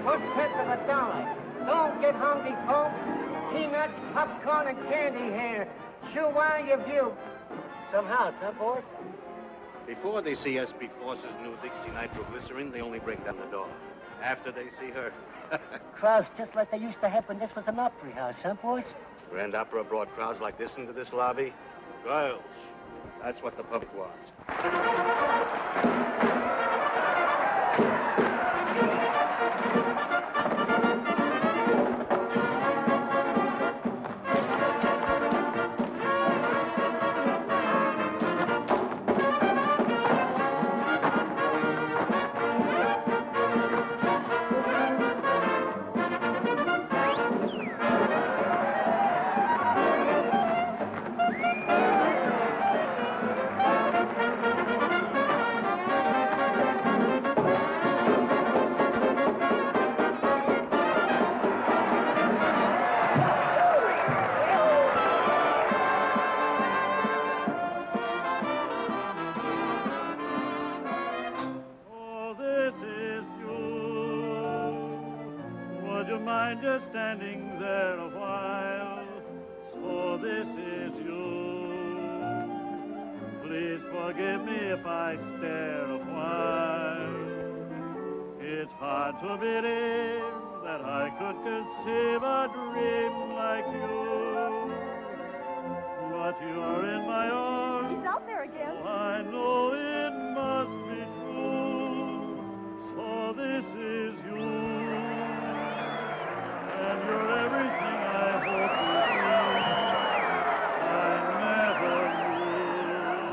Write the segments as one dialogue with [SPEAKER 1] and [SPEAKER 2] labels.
[SPEAKER 1] 1/10 of $1. Don't get hungry, folks. Peanuts, popcorn, and candy here. Chew while you view. Some house, huh, boys?
[SPEAKER 2] Before they see SB Force's new Dixie nitroglycerin, they only break down the door. After they see her.
[SPEAKER 1] Crowds just like they used to have when this was an opera house, huh, boys?
[SPEAKER 2] Grand Opera brought crowds like this into this lobby. Girls. That's what the public wants.
[SPEAKER 3] Just standing there a while, so this is you. Please forgive me if I stare a while. It's hard to believe that I could conceive a dream like you. But you're in my arms.
[SPEAKER 4] He's out there again.
[SPEAKER 3] So I know it must be true. So this is you. And you're everything I hope you be. I never knew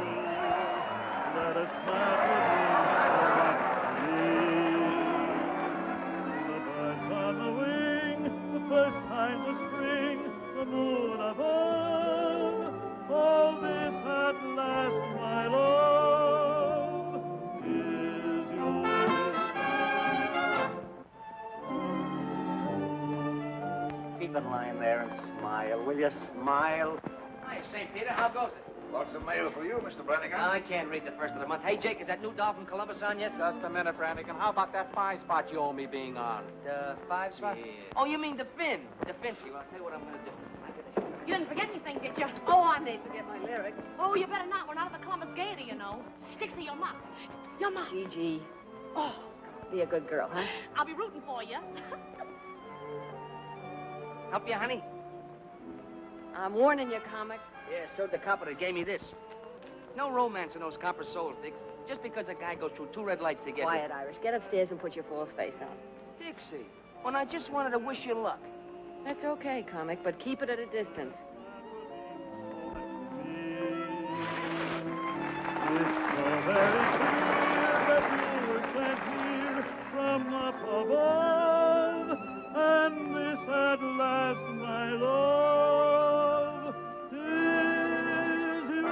[SPEAKER 3] that a smile would mean so much to me. The birds on the wing, the first signs of spring, the moon above, all this at last, my love, is yours.
[SPEAKER 1] Keep it lying there and smile, will you? Smile.
[SPEAKER 5] Hi, St. Peter. How goes it?
[SPEAKER 6] Lots of mail for you, Mr. Brannigan.
[SPEAKER 5] I can't read the first of the month. Hey, Jake, is that new doll from Columbus on yet?
[SPEAKER 7] Just a minute, Brannigan. How about that 5 spot you owe me being on?
[SPEAKER 5] The 5 spot?
[SPEAKER 7] Yeah.
[SPEAKER 5] Oh, you mean the Finn? The Finsky. Well, I'll tell you what I'm going to do.
[SPEAKER 4] You didn't forget anything, did you? Oh, I may forget my lyrics. Oh, you better not. We're not at the Columbus Gaiety, you know. Dixie, your mom. Your mom.
[SPEAKER 8] Gigi,
[SPEAKER 4] Oh,
[SPEAKER 8] be a good girl, huh?
[SPEAKER 4] I'll be rooting for you.
[SPEAKER 5] Help you, honey?
[SPEAKER 8] I'm warning you, comic.
[SPEAKER 5] Yeah, so the copper that gave me this. No romance in those copper souls, Dix. Just because a guy goes through 2 red lights to get
[SPEAKER 8] Quiet, Irish. Get upstairs and put your false face on.
[SPEAKER 5] Dixie, when I just wanted to wish you luck.
[SPEAKER 8] That's okay, comic, but keep it at a distance.
[SPEAKER 3] It's so very clear that you were sent here from up above, and this at last, my love, is you.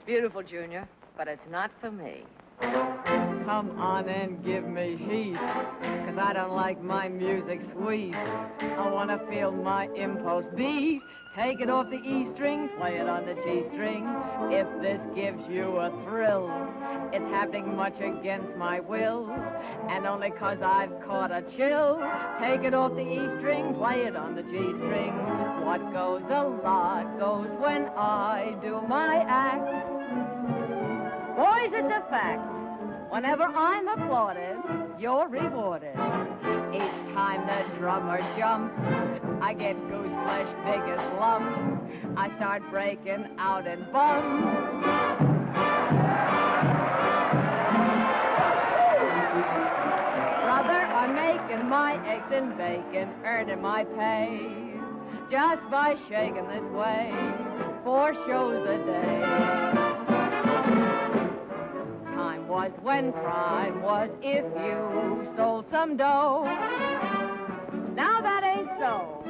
[SPEAKER 8] Beautiful, Junior, but it's not for me.
[SPEAKER 9] Come on and give me heat, 'cause I don't like my music sweet. I want to feel my impulse beat. Take it off the E string, play it on the G string. If this gives you a thrill, it's happening much against my will, and only 'cause I've caught a chill. Take it off the E string, play it on the G string. What goes a lot goes when I do my act. Boys, it's a fact. Whenever I'm applauded, you're rewarded. Each time the drummer jumps, I get goose flesh big as lumps. I start breaking out in bumps. Brother, I'm making my eggs and bacon, earning my pay just by shaking this way 4 shows a day. Time was when crime was if you stole some dough. Now that ain't so,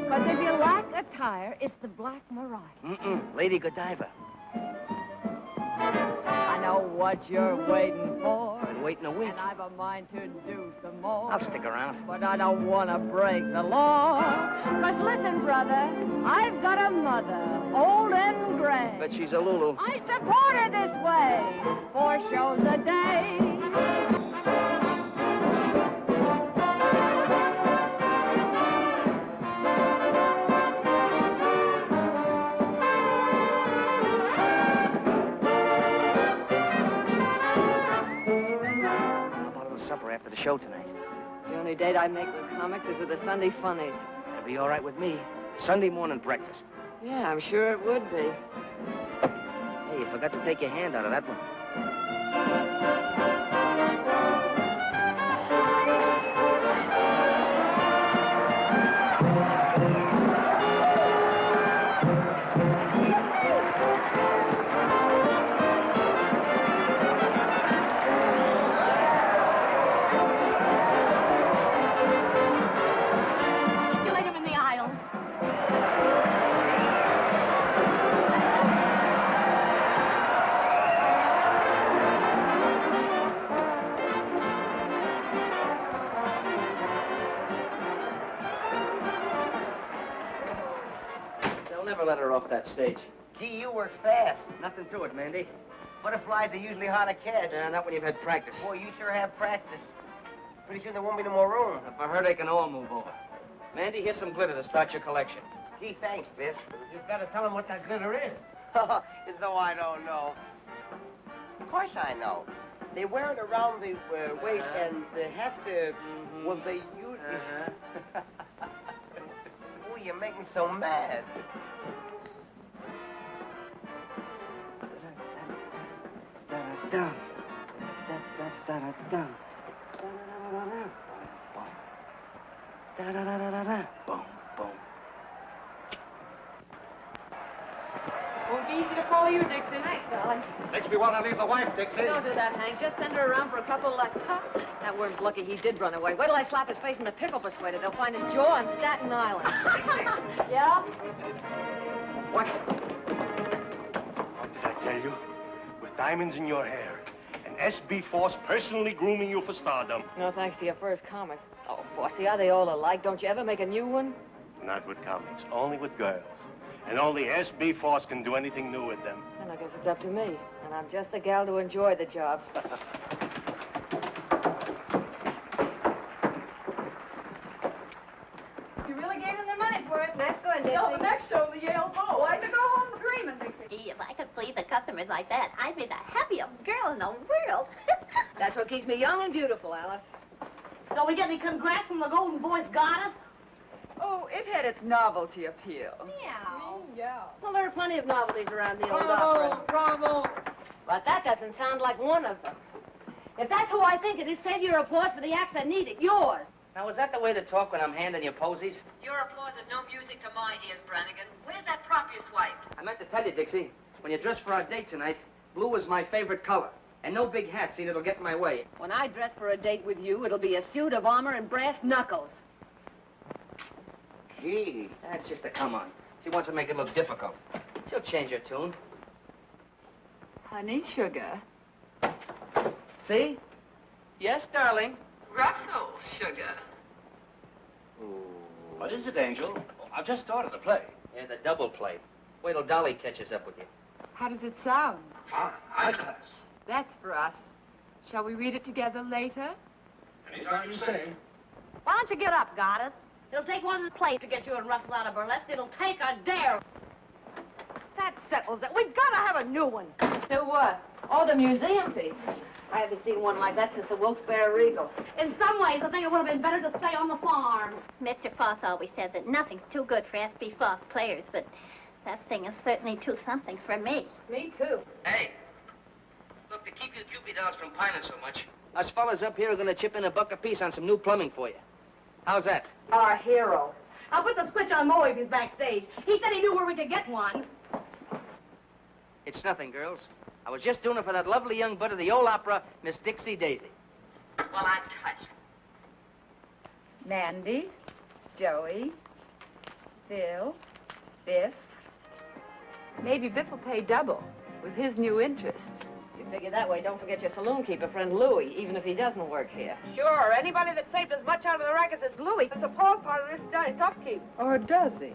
[SPEAKER 9] 'cause if you lack attire, it's the Black Mariah.
[SPEAKER 5] Lady Godiva.
[SPEAKER 9] I know what you're waiting for,
[SPEAKER 5] Been waiting a week.
[SPEAKER 9] and I've a mind to do some more.
[SPEAKER 5] I'll stick around.
[SPEAKER 9] But I don't want to break the law. 'Cause listen, brother, I've got a mother, old and
[SPEAKER 8] way.
[SPEAKER 5] Bet she's a Lulu.
[SPEAKER 8] I support her this way. 4 shows a day.
[SPEAKER 5] How about a little supper after the show tonight?
[SPEAKER 8] The only date I make with comics is with the Sunday funnies.
[SPEAKER 5] That'll be all right with me. Sunday morning breakfast.
[SPEAKER 8] Yeah, I'm sure it would be.
[SPEAKER 5] Hey, you forgot to take your hand out of that one.
[SPEAKER 4] You lay him in the aisles.
[SPEAKER 5] They'll never let her off that stage.
[SPEAKER 1] Gee, you were fast.
[SPEAKER 5] Nothing to it, Mandy.
[SPEAKER 1] Butterflies are usually hard to catch.
[SPEAKER 5] Not when you've had practice.
[SPEAKER 1] Boy, you sure have practice. Pretty soon there won't be no more room.
[SPEAKER 5] If I heard they can all move over. Mandy, here's some glitter to start your collection.
[SPEAKER 1] Gee, thanks, Biff. You've got to tell him what that glitter is. As though I don't know. Of course I know. They wear it around the waist and they have to, well, they use it. Ooh, you make me so mad.
[SPEAKER 5] Boom, boom.
[SPEAKER 8] Won't be easy to follow you, Dixie. Thanks, darling.
[SPEAKER 2] Makes me want to leave the wife, Dixie.
[SPEAKER 8] Don't do that, Hank. Just send her around for a couple lessons. That worm's lucky he did run away. Wait till I slap his face in the pickle persuader. They'll find his jaw on Staten Island. Yeah?
[SPEAKER 5] What?
[SPEAKER 10] What did I tell you? With diamonds in your hair. And S.B. Force personally grooming you for stardom.
[SPEAKER 8] No thanks to your first comic. Oh, Bossy, are they all alike? Don't you ever make a new one?
[SPEAKER 10] Not with comics, only with girls. And only S.B. Force can do anything new with them.
[SPEAKER 8] Then I guess it's up to me. And I'm just the gal to enjoy the job.
[SPEAKER 9] You really gave them their money's worth.
[SPEAKER 8] Nice going, Dixie.
[SPEAKER 9] Till the next show, the Yale Bowl. I could go home dreaming, Dixie.
[SPEAKER 4] Gee, if I could please the customers like that, I'd be the happiest girl in the world.
[SPEAKER 8] That's what keeps me young and beautiful, Alice.
[SPEAKER 4] Don't we get any congrats from the Golden Voice Goddess?
[SPEAKER 9] Oh, it had its novelty appeal.
[SPEAKER 4] Meow.
[SPEAKER 9] Yeah.
[SPEAKER 8] Well, there are plenty of novelties around the old opera.
[SPEAKER 1] Bravo!
[SPEAKER 8] But that doesn't sound like one of them. If that's who I think it is, save your applause for the acts that need it. Yours.
[SPEAKER 5] Now, is that the way to talk when I'm handing you posies?
[SPEAKER 8] Your applause is no music to my ears, Brannigan. Where's that prop you swiped?
[SPEAKER 5] I meant to tell you, Dixie, when you dress for our date tonight, blue is my favorite color. And no big hat, see, that'll get in my way.
[SPEAKER 8] When I dress for a date with you, it'll be a suit of armor and brass knuckles.
[SPEAKER 5] Gee, that's just a come on. She wants to make it look difficult. She'll change her tune.
[SPEAKER 9] Honey, sugar.
[SPEAKER 5] See? Yes, darling.
[SPEAKER 9] Russell, sugar.
[SPEAKER 10] What is it, Angel? I've just started to play.
[SPEAKER 5] Yeah, the double play. Wait till Dolly catches up with you.
[SPEAKER 9] How does it sound?
[SPEAKER 10] Ah, high class.
[SPEAKER 9] That's for us. Shall we read it together later?
[SPEAKER 10] Anytime you say.
[SPEAKER 4] Why don't you get up, Goddess? It'll take one play to get you and Russell out of burlesque. It'll take a dare.
[SPEAKER 9] That settles it. We've got to have a new one.
[SPEAKER 8] Do what? Oh, the museum piece. I haven't seen one like that since the Wilkes-Barre Regal.
[SPEAKER 4] In some ways, I think it would have been better to stay on the farm.
[SPEAKER 11] Mr. Foss always says that nothing's too good for S.B. Foss players, but that thing is certainly too something for me.
[SPEAKER 8] Me, too.
[SPEAKER 5] Hey. Look, to keep you Cupid dolls from pining so much, us fellas up here are going to chip in $1 apiece on some new plumbing for you. How's that?
[SPEAKER 8] Our hero.
[SPEAKER 4] I'll put the switch on Moe if he's backstage. He said he knew where we could get one.
[SPEAKER 5] It's nothing, girls. I was just doing it for that lovely young bud of the old opera, Miss Dixie Daisy.
[SPEAKER 8] Well, I'm touched.
[SPEAKER 9] Mandy, Joey, Bill, Biff. Maybe Biff will pay double with his new interest.
[SPEAKER 8] You figure that way, don't forget your saloon keeper friend Louie, even if he doesn't work here.
[SPEAKER 9] Sure, anybody that saved as much out of the racket as Louie is a paw part of this guy's upkeep. Or does he?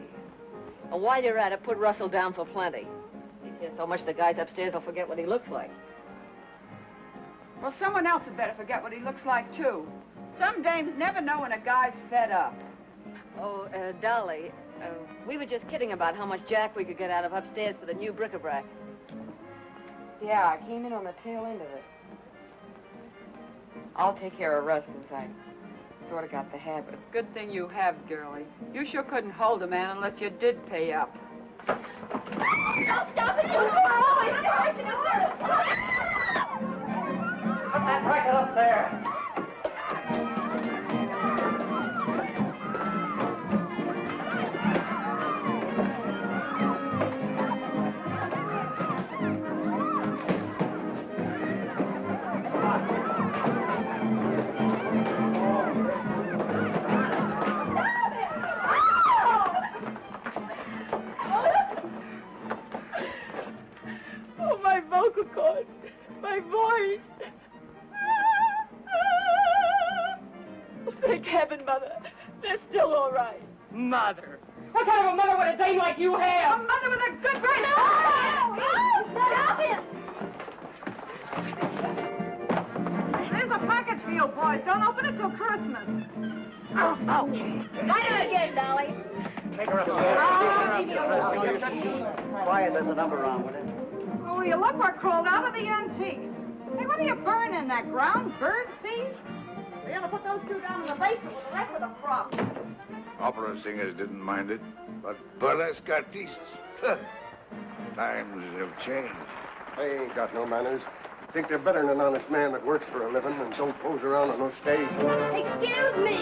[SPEAKER 8] And while you're at it, put Russell down for plenty. He's Yeah, so much the guys upstairs will forget what he looks like.
[SPEAKER 9] Well, someone else had better forget what he looks like, too. Some dames never know when a guy's fed up.
[SPEAKER 8] Oh, Dolly, we were just kidding about how much jack we could get out of upstairs for the new bric-a-brac.
[SPEAKER 9] Yeah, I came in on the tail end of it. I'll take care of Russ since I sort of got the habit. Good thing you have, girlie. You sure couldn't hold a man unless you did pay up.
[SPEAKER 4] Don't stop it! You're always charging us!
[SPEAKER 1] Put that bracket up there.
[SPEAKER 9] Oh, my vocal cords, my voice. Thank heaven, Mother. They're still all right. Mother? What kind of a mother would a dame like you have? A mother with a good brain.
[SPEAKER 4] No! Stop him!
[SPEAKER 9] There's a package for you, boys. Don't open it till Christmas.
[SPEAKER 4] Oh, okay. Light him again, Dolly.
[SPEAKER 1] Take her upstairs. Quiet, there's a number on with it.
[SPEAKER 9] Oh, you look what crawled out of the antiques. Hey, what are you burning, that ground bird seed?
[SPEAKER 4] We're gonna put those two down in the basement with the rest of the crop.
[SPEAKER 6] Opera singers didn't mind it, but burlesque artistes, times have changed.
[SPEAKER 10] They ain't got no manners. Think they're better than an honest man that works for a living and don't pose around on no stage.
[SPEAKER 4] Excuse me.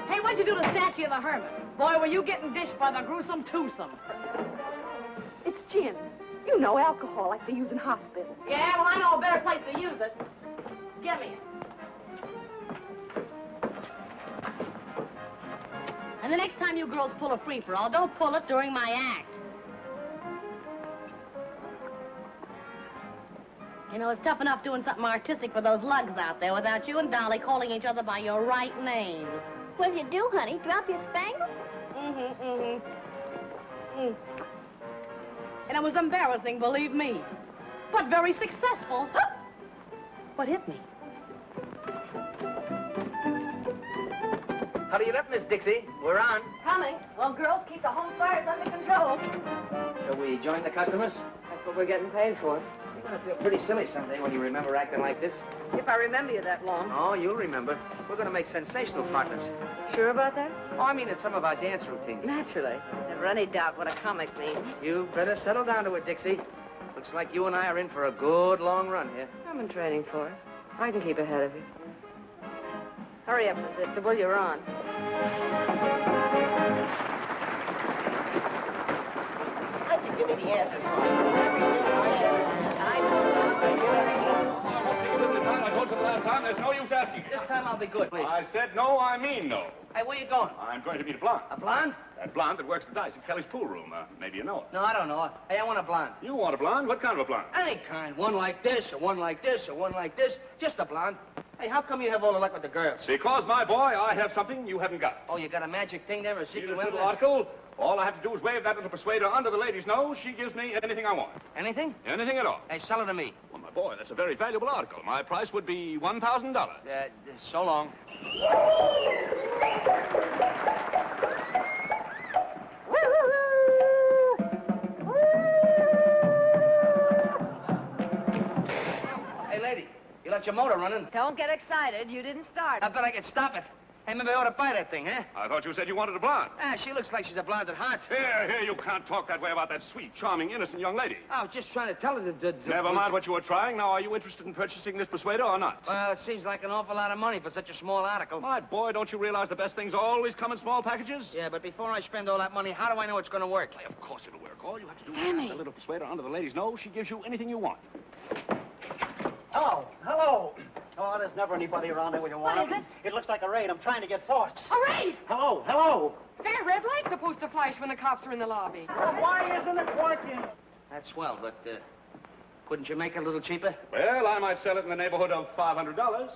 [SPEAKER 4] Hey, what'd you do to Statue of the Hermit? Boy, were you getting dished by the gruesome twosome.
[SPEAKER 12] It's gin. You know, alcohol like they use in hospitals.
[SPEAKER 4] Yeah, well, I know a better place to use it. Give me it. And the next time you girls pull a free-for-all, don't pull it during my act. You know, it's tough enough doing something artistic for those lugs out there without you and Dolly calling each other by your right names.
[SPEAKER 11] What'd you do, honey? Drop your spangle?
[SPEAKER 4] And it was embarrassing, believe me. But very successful. What hit me?
[SPEAKER 5] Hurry it up, Miss Dixie. We're on.
[SPEAKER 8] Coming. Well, girls, keep the home fires under control.
[SPEAKER 5] Shall we join the customers?
[SPEAKER 8] That's what we're getting paid for.
[SPEAKER 5] You're going to feel pretty silly someday when you remember acting like this.
[SPEAKER 8] If I remember you that long.
[SPEAKER 5] Oh, you'll remember. We're going to make sensational partners.
[SPEAKER 8] Sure about that?
[SPEAKER 5] Oh, I mean, in some of our dance routines.
[SPEAKER 8] Naturally. Never any doubt what a comic means.
[SPEAKER 5] You better settle down to it, Dixie. Looks like you and I are in for a good long run here.
[SPEAKER 8] I'm in training for it. I can keep ahead of you. Hurry up, Miss Sister. Well, you're on.
[SPEAKER 1] How'd you give me the answer?
[SPEAKER 6] I told you the last time, there's no use asking.
[SPEAKER 5] This time I'll be good, please.
[SPEAKER 6] I said no, I mean no.
[SPEAKER 5] Hey, where you going?
[SPEAKER 6] I'm going to meet a blonde.
[SPEAKER 5] A blonde?
[SPEAKER 6] That blonde that works the dice in Kelly's pool room. Maybe you know her.
[SPEAKER 5] No, I don't know. Hey, I want a blonde.
[SPEAKER 6] You want a blonde? What kind of a blonde?
[SPEAKER 5] Any kind. One like this, or one like this, or one like this. Just a blonde. Hey, how come you have all the luck with the girls?
[SPEAKER 6] Because, my boy, I have something you haven't got.
[SPEAKER 5] Oh, you got a magic thing there, a
[SPEAKER 6] See
[SPEAKER 5] secret
[SPEAKER 6] this
[SPEAKER 5] weapon?
[SPEAKER 6] little article? All I have to do is wave that little persuader under the lady's nose. She gives me anything I want.
[SPEAKER 5] Anything?
[SPEAKER 6] Anything at all.
[SPEAKER 5] Hey, sell it to me.
[SPEAKER 6] Well, my boy, that's a very valuable article. My price would be $1,000.
[SPEAKER 5] So long. Hey, lady, you left your motor running.
[SPEAKER 8] Don't get excited. You didn't start.
[SPEAKER 5] I bet I could stop it. Hey, maybe I ought to buy that thing, huh?
[SPEAKER 6] I thought you said you wanted a blonde.
[SPEAKER 5] Ah, she looks like she's a blonde at heart.
[SPEAKER 6] Here, you can't talk that way about that sweet, charming, innocent young lady.
[SPEAKER 5] I was just trying to tell her that...
[SPEAKER 6] Never mind what you were trying. Now, are you interested in purchasing this persuader or not?
[SPEAKER 5] Well, it seems like an awful lot of money for such a small article.
[SPEAKER 6] My boy, don't you realize the best things always come in small packages?
[SPEAKER 5] Yeah, but before I spend all that money, how do I know it's going to work?
[SPEAKER 6] Why, of course it'll work. All you have to do
[SPEAKER 8] Sammy.
[SPEAKER 6] is put the little persuader under the lady's nose. She gives you anything you want.
[SPEAKER 1] Hello. Hello. Oh, there's never anybody around here when you want
[SPEAKER 4] What is
[SPEAKER 1] them. It looks like a raid. I'm trying to get forced.
[SPEAKER 4] A raid!
[SPEAKER 1] Hello. Hello.
[SPEAKER 9] Their red light's supposed to flash when the cops are in the lobby.
[SPEAKER 1] Why isn't it working?
[SPEAKER 5] That's swell, but, Couldn't you make it a little cheaper?
[SPEAKER 13] Well, I might sell it in the neighborhood of $500.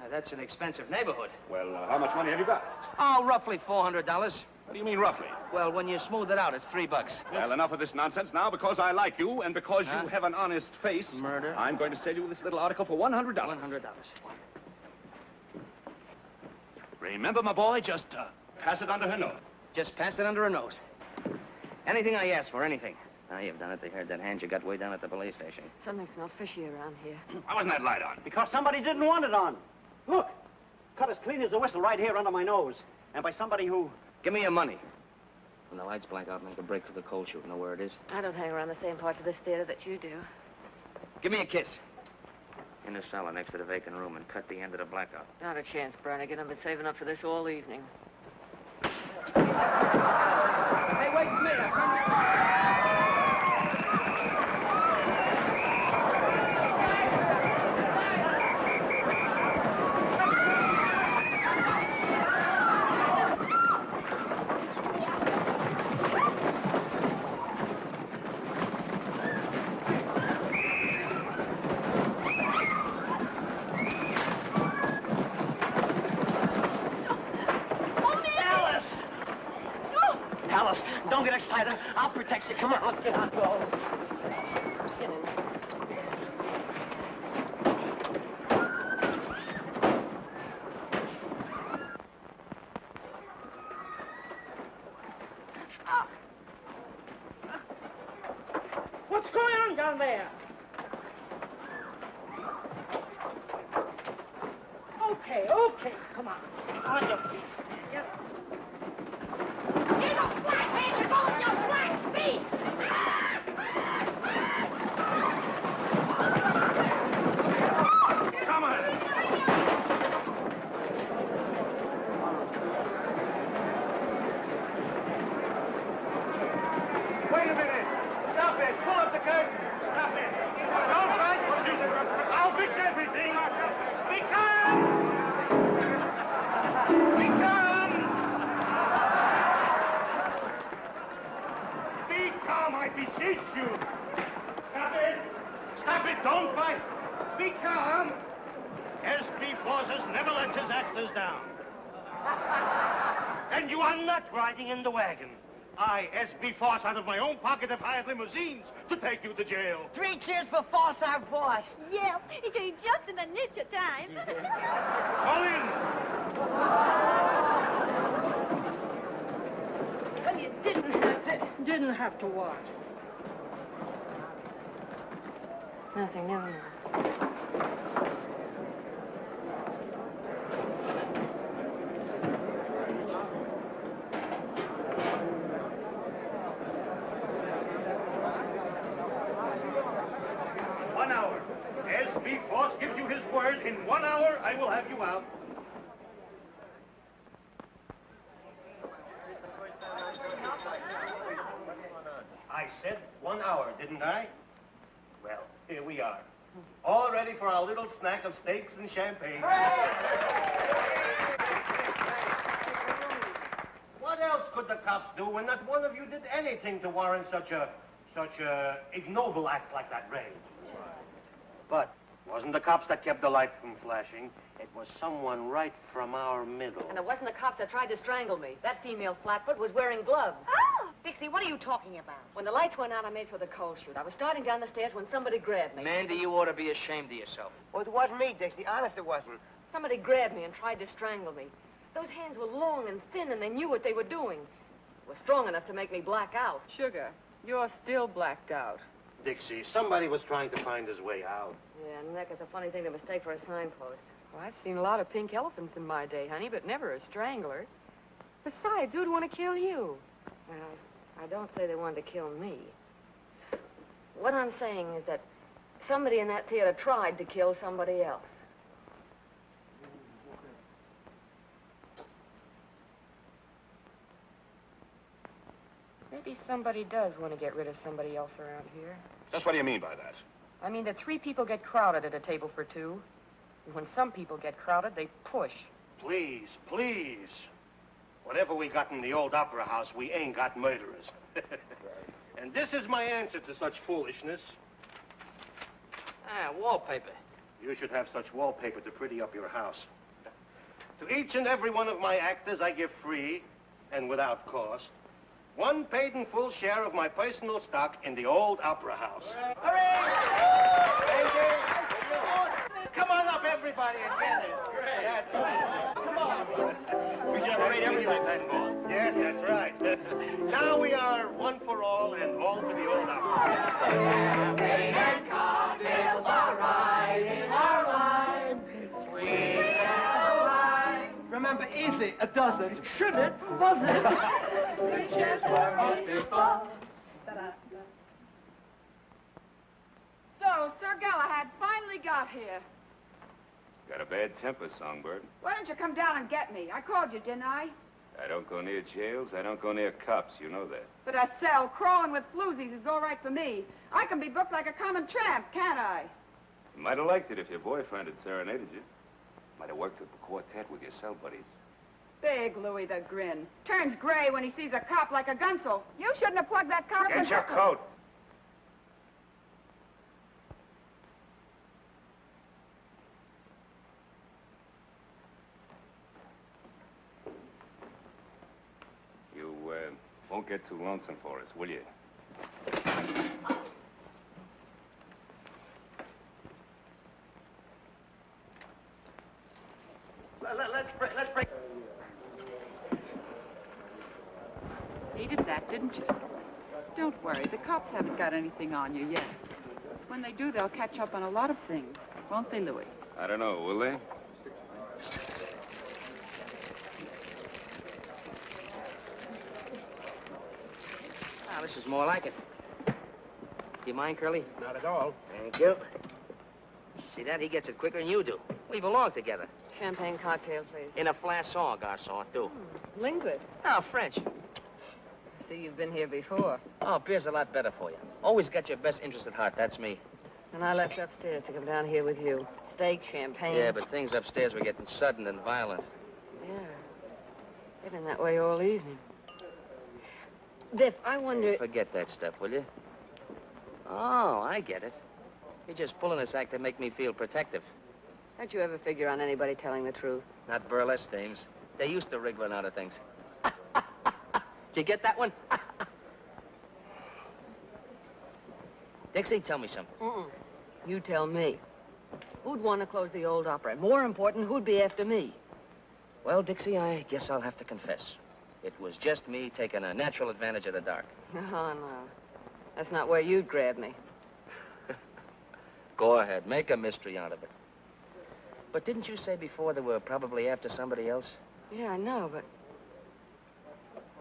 [SPEAKER 5] That's an expensive neighborhood.
[SPEAKER 13] Well, how much money have you got?
[SPEAKER 5] Oh, roughly $400.
[SPEAKER 13] What do you mean, roughly?
[SPEAKER 5] Well, when you smooth it out, it's $3.
[SPEAKER 13] Well, enough of this nonsense now. Because I like you and because you have an honest face.
[SPEAKER 5] Murder.
[SPEAKER 13] I'm going to sell you this little article for $100.
[SPEAKER 5] $100.
[SPEAKER 13] Remember, my boy, just pass it under her nose.
[SPEAKER 5] Just pass it under her nose. Anything I ask for, anything. Now, you've done it. They heard that hand you got way down at the police station.
[SPEAKER 8] Something smells fishy around here.
[SPEAKER 13] Why wasn't that light on?
[SPEAKER 14] Because somebody didn't want it on. Look, cut as clean as a whistle right here under my nose. And by somebody who...
[SPEAKER 5] Give me your money. When the lights blank out, make a break for the coal chute. Know where it is?
[SPEAKER 8] I don't hang around the same parts of this theater that you do.
[SPEAKER 5] Give me a kiss. In the cellar next to the vacant room and cut the end of the blackout.
[SPEAKER 8] Not a chance, Brannigan. I've been saving up for this all evening.
[SPEAKER 5] Hey, wait for me.
[SPEAKER 14] Alice, don't get excited. I'll protect you. Come on, let's get out. Go. Get in. What's going on down there? Okay. Come on. On your feet. Get up.
[SPEAKER 13] Come on.
[SPEAKER 10] Wait a minute. Stop it. Pull up the curtain. Stop it. Don't fight. I'll fix everything. Be calm. Be calm. Be calm, I beseech you. Stop it. Stop it. Don't fight. Be calm. S.P. Forces never lets his actors down. And you are not riding in the wagon. I, S.B. Force, out of my own pocket, have hired limousines to take you to jail.
[SPEAKER 9] 3 cheers for Force, our boss.
[SPEAKER 11] Yep, he came just in the niche of time.
[SPEAKER 10] Call in.
[SPEAKER 8] Well, you didn't have to what? Nothing, never mind.
[SPEAKER 10] 1 hour. S.B. Force gives you his word. In 1 hour, I will have you out. I said 1 hour, didn't I? Well, here we are. All ready for our little snack of steaks and champagne. What else could the cops do when not one of you did anything to warrant such a ignoble act like that raid? But it wasn't the cops that kept the light from flashing. It was someone right from our middle.
[SPEAKER 8] And it wasn't the cops that tried to strangle me. That female flatfoot was wearing gloves.
[SPEAKER 4] Oh! Dixie, what are you talking about?
[SPEAKER 8] When the lights went out, I made for the coal chute. I was starting down the stairs when somebody grabbed me.
[SPEAKER 5] Mandy, you ought to be ashamed of yourself.
[SPEAKER 1] Well, it wasn't me, Dixie. Honest, it wasn't.
[SPEAKER 8] Somebody grabbed me and tried to strangle me. Those hands were long and thin, and they knew what they were doing. It was strong enough to make me black out.
[SPEAKER 9] Sugar, you're still blacked out.
[SPEAKER 10] Dixie, somebody was trying to find his way out.
[SPEAKER 8] Yeah, neck is a funny thing to mistake for a signpost.
[SPEAKER 9] Well, I've seen a lot of pink elephants in my day, honey, but never a strangler. Besides, who'd want to kill you?
[SPEAKER 8] Well, I don't say they wanted to kill me. What I'm saying is that somebody in that theater tried to kill somebody else. Maybe somebody does want to get rid of somebody else around here.
[SPEAKER 13] Just what do you mean by that?
[SPEAKER 9] I mean that 3 people get crowded at a table for 2. And when some people get crowded, they push.
[SPEAKER 10] Please, please. Whatever we got in the old opera house, we ain't got murderers. And this is my answer to such foolishness.
[SPEAKER 5] Ah, wallpaper.
[SPEAKER 10] You should have such wallpaper to pretty up your house. To each and every one of my actors, I give free, and without cost, one paid in full share of my personal stock in the old opera house. Come on up, everybody, and get it. That's right. Come on.
[SPEAKER 13] We should have paid everything then, boss.
[SPEAKER 10] Yes, that's right. Now we are one for all and all for the old opera.
[SPEAKER 3] Champagne and cocktails are right in our line. Sweet and wine.
[SPEAKER 1] Remember, easy, a dozen. Should it? Was it?
[SPEAKER 3] 3 cheers for us before.
[SPEAKER 12] So, Sir Galahad finally got here.
[SPEAKER 15] Got a bad temper, Songbird.
[SPEAKER 12] Why don't you come down and get me? I called you, didn't I?
[SPEAKER 15] I don't go near jails. I don't go near cops. You know that.
[SPEAKER 12] But a cell crawling with floozies is all right for me. I can be booked like a common tramp, can't I?
[SPEAKER 15] You might have liked it if your boyfriend had serenaded you. Might have worked at the quartet with your cell buddies.
[SPEAKER 12] Big Louis the Grin. Turns gray when he sees a cop like a gunsel. You shouldn't have plugged that car.
[SPEAKER 15] Get your coat. You, won't get too lonesome for us, will you?
[SPEAKER 10] Let's break.
[SPEAKER 16] Needed that, didn't you? Don't worry, the cops haven't got anything on you yet. When they do, they'll catch up on a lot of things. Won't they, Louis?
[SPEAKER 15] I don't know, will they?
[SPEAKER 5] Ah, this is more like it. Do you mind, Curly?
[SPEAKER 10] Not at all.
[SPEAKER 5] Thank you. See that? He gets it quicker than you do. We belong together.
[SPEAKER 8] Champagne cocktail, please.
[SPEAKER 5] In a flasson, garçon, too.
[SPEAKER 8] Linguist.
[SPEAKER 5] Oh, French.
[SPEAKER 8] See, you've been here before.
[SPEAKER 5] Oh, beer's a lot better for you. Always got your best interest at heart. That's me.
[SPEAKER 8] And I left upstairs to come down here with you. Steak, champagne.
[SPEAKER 5] Yeah, but things upstairs were getting sudden and violent.
[SPEAKER 8] Yeah. They've been that way all evening. Biff, I wonder...
[SPEAKER 5] Forget that stuff, will you? Oh, I get it. You're just pulling this act to make me feel protective.
[SPEAKER 8] Don't you ever figure on anybody telling the truth?
[SPEAKER 5] Not burlesque dames. They're used to wriggling out of things. Did you get that one? Dixie, tell me something.
[SPEAKER 8] You tell me. Who'd want to close the old opera? More important, who'd be after me?
[SPEAKER 5] Well, Dixie, I guess I'll have to confess. It was just me taking a natural advantage of the dark.
[SPEAKER 8] Oh, no. That's not where you'd grab me.
[SPEAKER 5] Go ahead. Make a mystery out of it. But didn't you say before they were probably after somebody else?
[SPEAKER 8] Yeah, I know, but...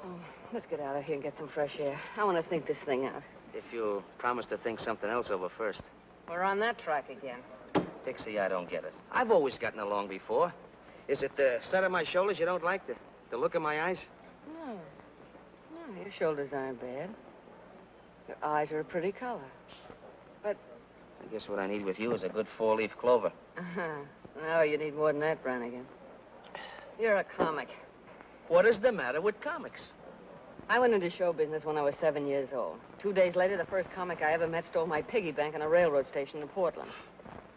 [SPEAKER 8] Oh, let's get out of here and get some fresh air. I want to think this thing out.
[SPEAKER 5] If you'll promise to think something else over first.
[SPEAKER 8] We're on that track again.
[SPEAKER 5] Dixie, I don't get it. I've always gotten along before. Is it the set of my shoulders you don't like? The look in my eyes?
[SPEAKER 8] No. No, your shoulders aren't bad. Your eyes are a pretty color. But...
[SPEAKER 5] I guess what I need with you is a good four-leaf clover.
[SPEAKER 8] No, you need more than that, Brannigan. You're a comic.
[SPEAKER 5] What is the matter with comics?
[SPEAKER 8] I went into show business when I was 7 years old. 2 days later, the first comic I ever met stole my piggy bank on a railroad station in Portland.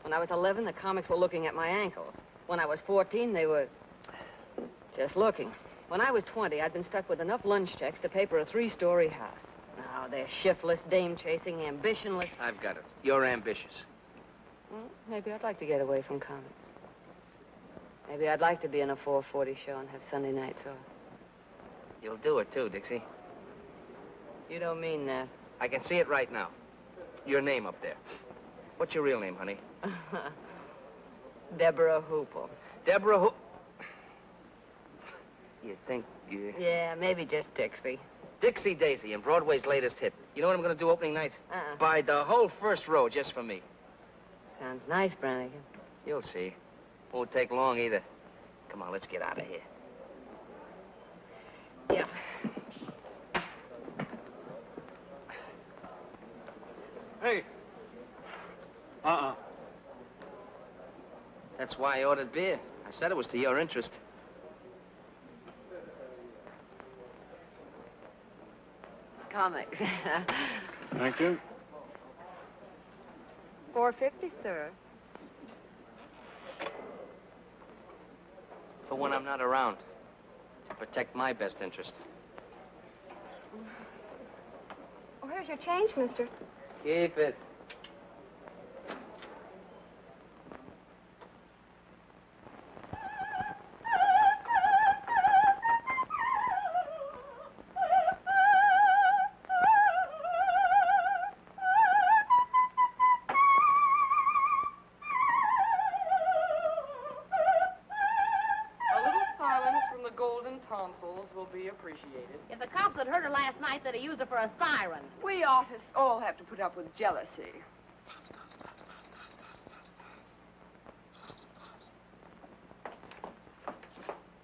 [SPEAKER 8] When I was 11, the comics were looking at my ankles. When I was 14, they were just looking. When I was 20, I'd been stuck with enough lunch checks to pay for a 3-story house. Now, they're shiftless, dame-chasing, ambitionless.
[SPEAKER 5] I've got it. You're ambitious.
[SPEAKER 8] Well, maybe I'd like to get away from comics. Maybe I'd like to be in a 4:40 show and have Sunday nights off.
[SPEAKER 5] You'll do it, too, Dixie.
[SPEAKER 8] You don't mean that.
[SPEAKER 5] I can see it right now. Your name up there. What's your real name, honey?
[SPEAKER 8] Deborah Hoople.
[SPEAKER 5] Deborah Hoople. You think...
[SPEAKER 8] Yeah, maybe just Dixie.
[SPEAKER 5] Dixie Daisy and Broadway's latest hit. You know what I'm going to do opening night? Buy the whole first row just for me.
[SPEAKER 8] Sounds nice, Brannigan.
[SPEAKER 5] You'll see. Won't take long either. Come on, let's get out of here.
[SPEAKER 8] Yeah.
[SPEAKER 13] Hey.
[SPEAKER 5] That's why I ordered beer. I said it was to your interest.
[SPEAKER 8] Comics.
[SPEAKER 13] Thank you.
[SPEAKER 8] $4.50, sir.
[SPEAKER 5] For when I'm not around. To protect my best interest.
[SPEAKER 17] Where's your change, mister?
[SPEAKER 5] Keep it.
[SPEAKER 9] Will be appreciated.
[SPEAKER 4] If the cops had heard her last night, they'd have used her for a siren.
[SPEAKER 12] We artists all have to put up with jealousy.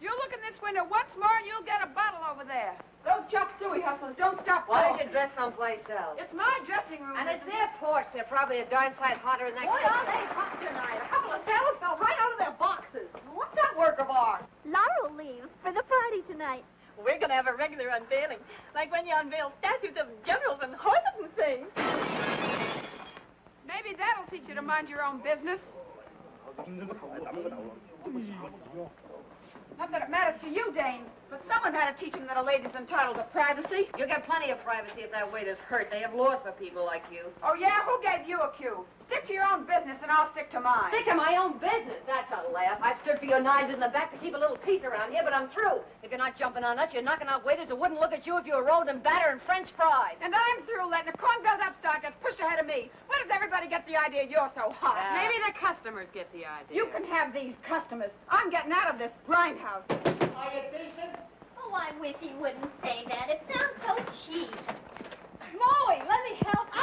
[SPEAKER 12] You look in this window once more and you'll get a bottle over there. Those chop suey hustlers don't stop.
[SPEAKER 8] Why don't you dress someplace else?
[SPEAKER 12] It's my dressing room.
[SPEAKER 8] And it's their porch. They're probably a darn sight hotter than that.
[SPEAKER 4] Boy, are they hot tonight. A couple of sailors fell right out of their boxes. What's that work of art?
[SPEAKER 17] Laura will leave for the party tonight.
[SPEAKER 18] We're going to have a regular unveiling, like when you unveil statues of generals and horses and things.
[SPEAKER 12] Maybe that'll teach you to mind your own business. Not that it matters to you, dames, but someone had to teach them that a lady's entitled to privacy.
[SPEAKER 8] You get plenty of privacy if that waiter's hurt. They have laws for people like you.
[SPEAKER 12] Oh, yeah? Who gave you a cue? Stick to your own business and I'll stick to mine.
[SPEAKER 8] Stick to my own business? That's a laugh. I've stood for your knives in the back to keep a little peace around here, but I'm through. If you're not jumping on us, you're knocking out waiters who wouldn't look at you if you were rolled in batter and French fries.
[SPEAKER 12] And I'm through letting a corn-filled upstart get pushed ahead of me. Where does everybody get the idea you're so hot?
[SPEAKER 9] Maybe the customers get the idea.
[SPEAKER 12] You can have these customers. I'm getting out of this grindhouse.
[SPEAKER 18] Are you decent?
[SPEAKER 17] Oh, I wish he wouldn't say that. It sounds so cheap.
[SPEAKER 4] Molly, let me help you.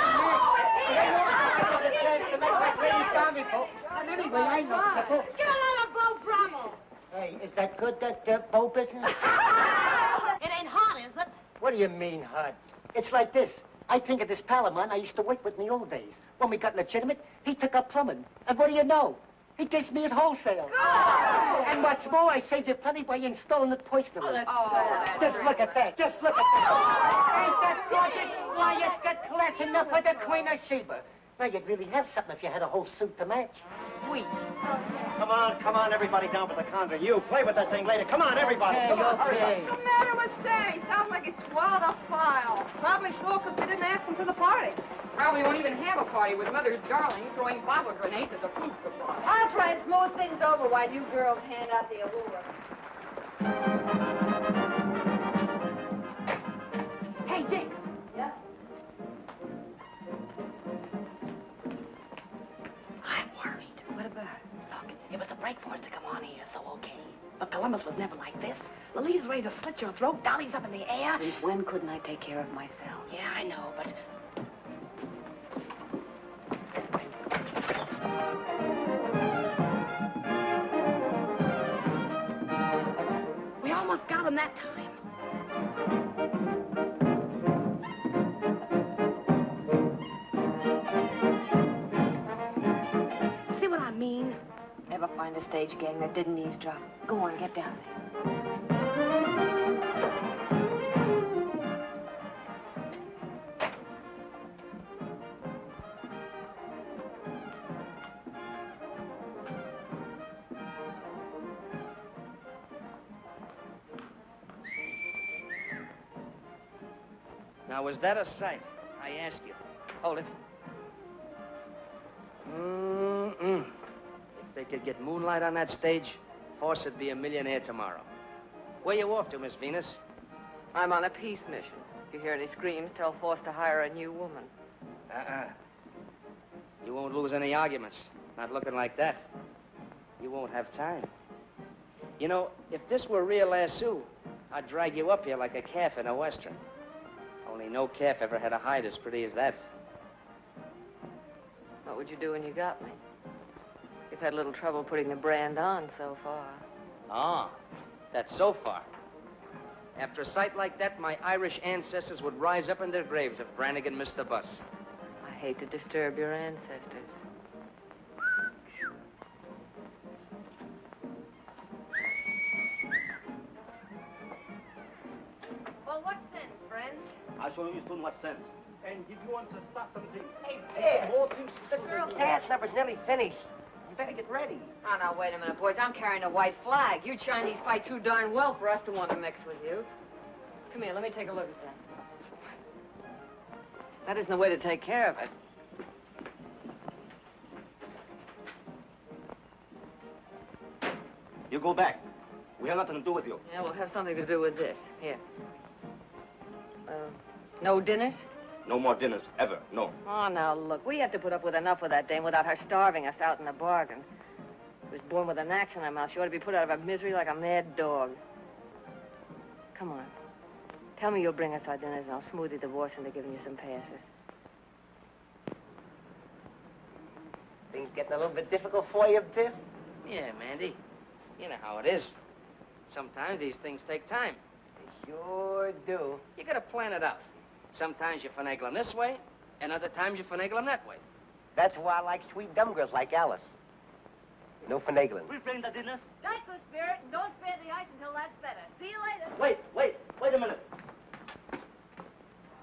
[SPEAKER 1] Anyway, I know.
[SPEAKER 4] Get on a boat, Brummel.
[SPEAKER 1] Hey, is that good, that boat business?
[SPEAKER 4] It ain't hot, is it?
[SPEAKER 1] What do you mean, hot? It's like this. I think of this pal of mine I used to work with in the old days. When we got legitimate, he took up plumbing. And what do you know? He gives me it wholesale.
[SPEAKER 4] Oh.
[SPEAKER 1] And what's more, I saved you plenty by installing it personally. Just look at that. Just look at that. Ain't that gorgeous? Why, it's got class enough for the Queen of Sheba. Now, you'd really have something if you had a whole suit to match.
[SPEAKER 8] Sweet.
[SPEAKER 14] Come on, everybody down to the counter. You play with that thing later. Come on, everybody.
[SPEAKER 1] Okay,
[SPEAKER 14] Come on,
[SPEAKER 1] okay.
[SPEAKER 12] What's the matter with Sammy? Sounds like he swallowed a file.
[SPEAKER 8] Probably so, because we didn't ask him to the party.
[SPEAKER 9] Probably won't even have a party with Mother's darling throwing bottle grenades at the food supply.
[SPEAKER 8] I'll try and smooth things over while you girls hand out the allure.
[SPEAKER 4] Hey, Dix.
[SPEAKER 8] Yeah?
[SPEAKER 4] I'm worried.
[SPEAKER 8] What about?
[SPEAKER 4] Look, it was a break for us to come on here, so okay. But Columbus was never like this. Lolita's ready to slit your throat. Dolly's up in the air.
[SPEAKER 8] Since when couldn't I take care of myself?
[SPEAKER 4] Yeah, I know, but... We almost got him that time. See what I mean?
[SPEAKER 8] Ever find a stage gang that didn't eavesdrop? Go on, get down there.
[SPEAKER 5] Now, was that a sight? I ask you. Hold it. Mm-mm. If they could get moonlight on that stage, Force would be a millionaire tomorrow. Where you off to, Miss Venus?
[SPEAKER 8] I'm on a peace mission. If you hear any screams, tell Force to hire a new woman.
[SPEAKER 5] You won't lose any arguments. Not looking like that. You won't have time. You know, if this were real lasso, I'd drag you up here like a calf in a western. Only no calf ever had a hide as pretty as that.
[SPEAKER 8] What would you do when you got me? You've had a little trouble putting the brand on so far.
[SPEAKER 5] Ah, that's so far. After a sight like that, my Irish ancestors would rise up in their graves if Brannigan missed the bus.
[SPEAKER 8] I hate to disturb your ancestors.
[SPEAKER 19] Well, what sense, friends?
[SPEAKER 14] I'll show you soon what sense. and if you want to start something.
[SPEAKER 1] Hey,
[SPEAKER 14] Biff.
[SPEAKER 1] Biff. The girls' dance number's nearly finished. You better get ready.
[SPEAKER 8] Oh, now, wait a minute, boys. I'm carrying a white flag. You Chinese fight too darn well for us to want to mix with you. Come here, let me take a look at that. That isn't the way to take care of it.
[SPEAKER 14] You go back. We have nothing to do with you.
[SPEAKER 8] Yeah, we'll have something to do with this. Here. No dinners?
[SPEAKER 14] No more dinners, ever. No.
[SPEAKER 8] Oh, now, look, we have to put up with enough of that dame without her starving us out in the bargain. She was born with an axe in her mouth. She ought to be put out of her misery like a mad dog. Come on. Tell me you'll bring us our dinners, and I'll smooth the divorce into giving you some passes.
[SPEAKER 1] Things getting a little bit difficult for you, Biff?
[SPEAKER 5] Yeah, Mandy. You know how it is. Sometimes these things take time.
[SPEAKER 1] They sure do.
[SPEAKER 5] You gotta plan it out. Sometimes you finagle them this way, and other times you finagle them that way.
[SPEAKER 1] That's why I like sweet dumb girls like Alice. No finagling.
[SPEAKER 14] We're playing the dinners.
[SPEAKER 4] Strike the spirit and don't spare the ice until that's better. See you later.
[SPEAKER 14] Wait a minute.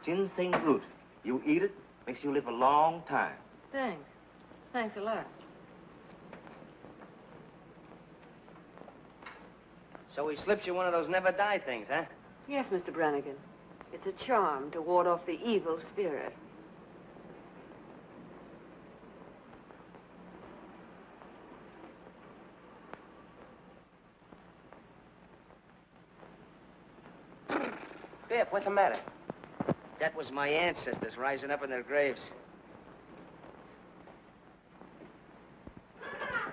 [SPEAKER 14] Ginseng root. You eat it, makes you live a long time.
[SPEAKER 8] Thanks. Thanks a lot.
[SPEAKER 5] So he slips you one of those never die things, huh?
[SPEAKER 8] Yes, Mr. Brannigan. It's a charm to ward off the evil spirit.
[SPEAKER 1] Biff, what's the matter?
[SPEAKER 5] That was my ancestors rising up in their graves.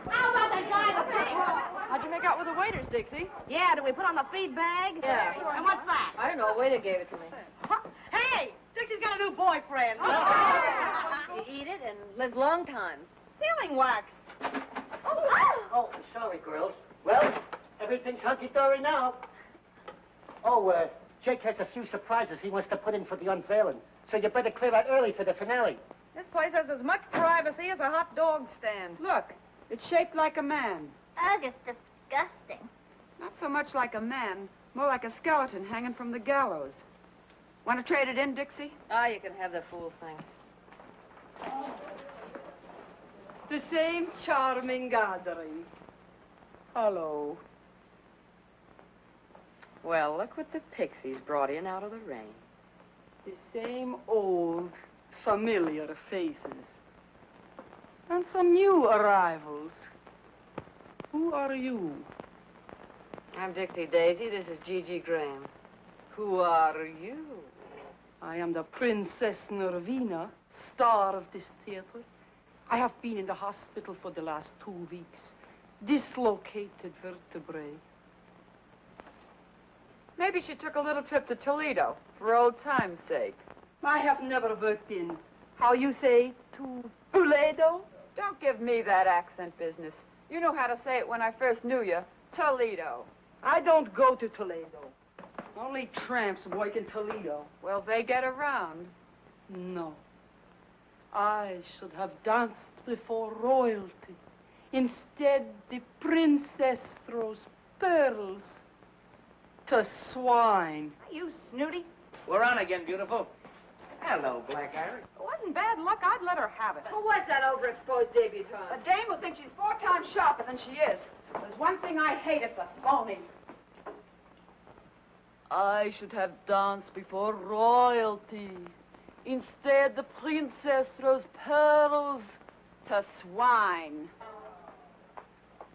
[SPEAKER 4] How about that guy with the
[SPEAKER 9] How'd you make out with the waiters, Dixie?
[SPEAKER 4] Yeah, did we put on the feed bag?
[SPEAKER 8] Yeah.
[SPEAKER 4] And what's that?
[SPEAKER 8] I don't know. A waiter gave it to me.
[SPEAKER 4] Hey, Dixie's got a new boyfriend.
[SPEAKER 8] You eat it and live long time.
[SPEAKER 4] Sealing wax.
[SPEAKER 1] Oh, sorry, girls. Well, everything's hunky-dory now. Oh, Jake has a few surprises he wants to put in for the unveiling. So you better clear out early for the finale.
[SPEAKER 12] This place has as much privacy as a hot dog stand. Look, it's shaped like a man.
[SPEAKER 11] Ugh, it's disgusting.
[SPEAKER 12] Not so much like a man, more like a skeleton hanging from the gallows. Want to trade it in, Dixie?
[SPEAKER 8] Ah, you can have the fool thing.
[SPEAKER 9] The same charming gathering. Hello.
[SPEAKER 8] Well, look what the pixies brought in out of the rain.
[SPEAKER 9] The same old, familiar faces. And some new arrivals. Who are you?
[SPEAKER 8] I'm Dixie Daisy. This is Gigi Graham. Who are you?
[SPEAKER 9] I am the Princess Nervina, star of this theater. I have been in the hospital for the last 2 weeks. Dislocated vertebrae.
[SPEAKER 12] Maybe she took a little trip to Toledo for old time's sake.
[SPEAKER 9] I have never worked in, how you say, to Toledo?
[SPEAKER 12] Don't give me that accent business. You knew how to say it when I first knew you. Toledo.
[SPEAKER 9] I don't go to Toledo. Only tramps work in Toledo.
[SPEAKER 12] Well, they get around.
[SPEAKER 9] No. I should have danced before royalty. Instead, the princess throws pearls to swine.
[SPEAKER 4] You snooty.
[SPEAKER 5] We're on again, beautiful.
[SPEAKER 1] Hello, Black Iris.
[SPEAKER 12] It wasn't bad luck. I'd let her have it.
[SPEAKER 8] Who was that overexposed debutante?
[SPEAKER 12] A dame will think she's 4 times sharper than she is. There's one thing I hate, it's a phony.
[SPEAKER 9] I should have danced before royalty. Instead, the princess throws pearls
[SPEAKER 12] To swine.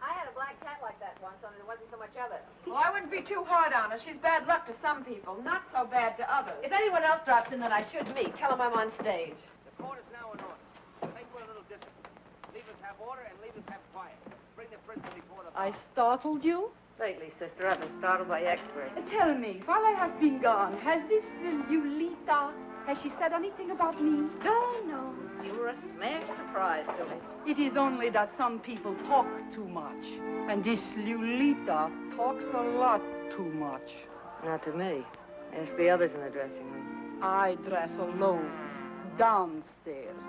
[SPEAKER 8] I had a black cat like that once, only there wasn't so much of it.
[SPEAKER 12] Well, I wouldn't be too hard on her. She's bad luck to some people, not so bad to others.
[SPEAKER 8] If anyone else drops in that I should meet, tell them I'm on stage.
[SPEAKER 5] The court is now in order. Make for a little distance. Leave us have order and leave us have quiet. Bring the prisoner before the bar.
[SPEAKER 9] I startled you?
[SPEAKER 8] Lately, sister, I've been startled by experts.
[SPEAKER 9] Tell me, while I have been gone, has this Lulita, has she said anything about me?
[SPEAKER 8] No. You were a smash surprise to me.
[SPEAKER 9] It is only that some people talk too much. And this Lulita talks a lot too much.
[SPEAKER 8] Not to me. Ask the others in the dressing room.
[SPEAKER 9] I dress alone, downstairs.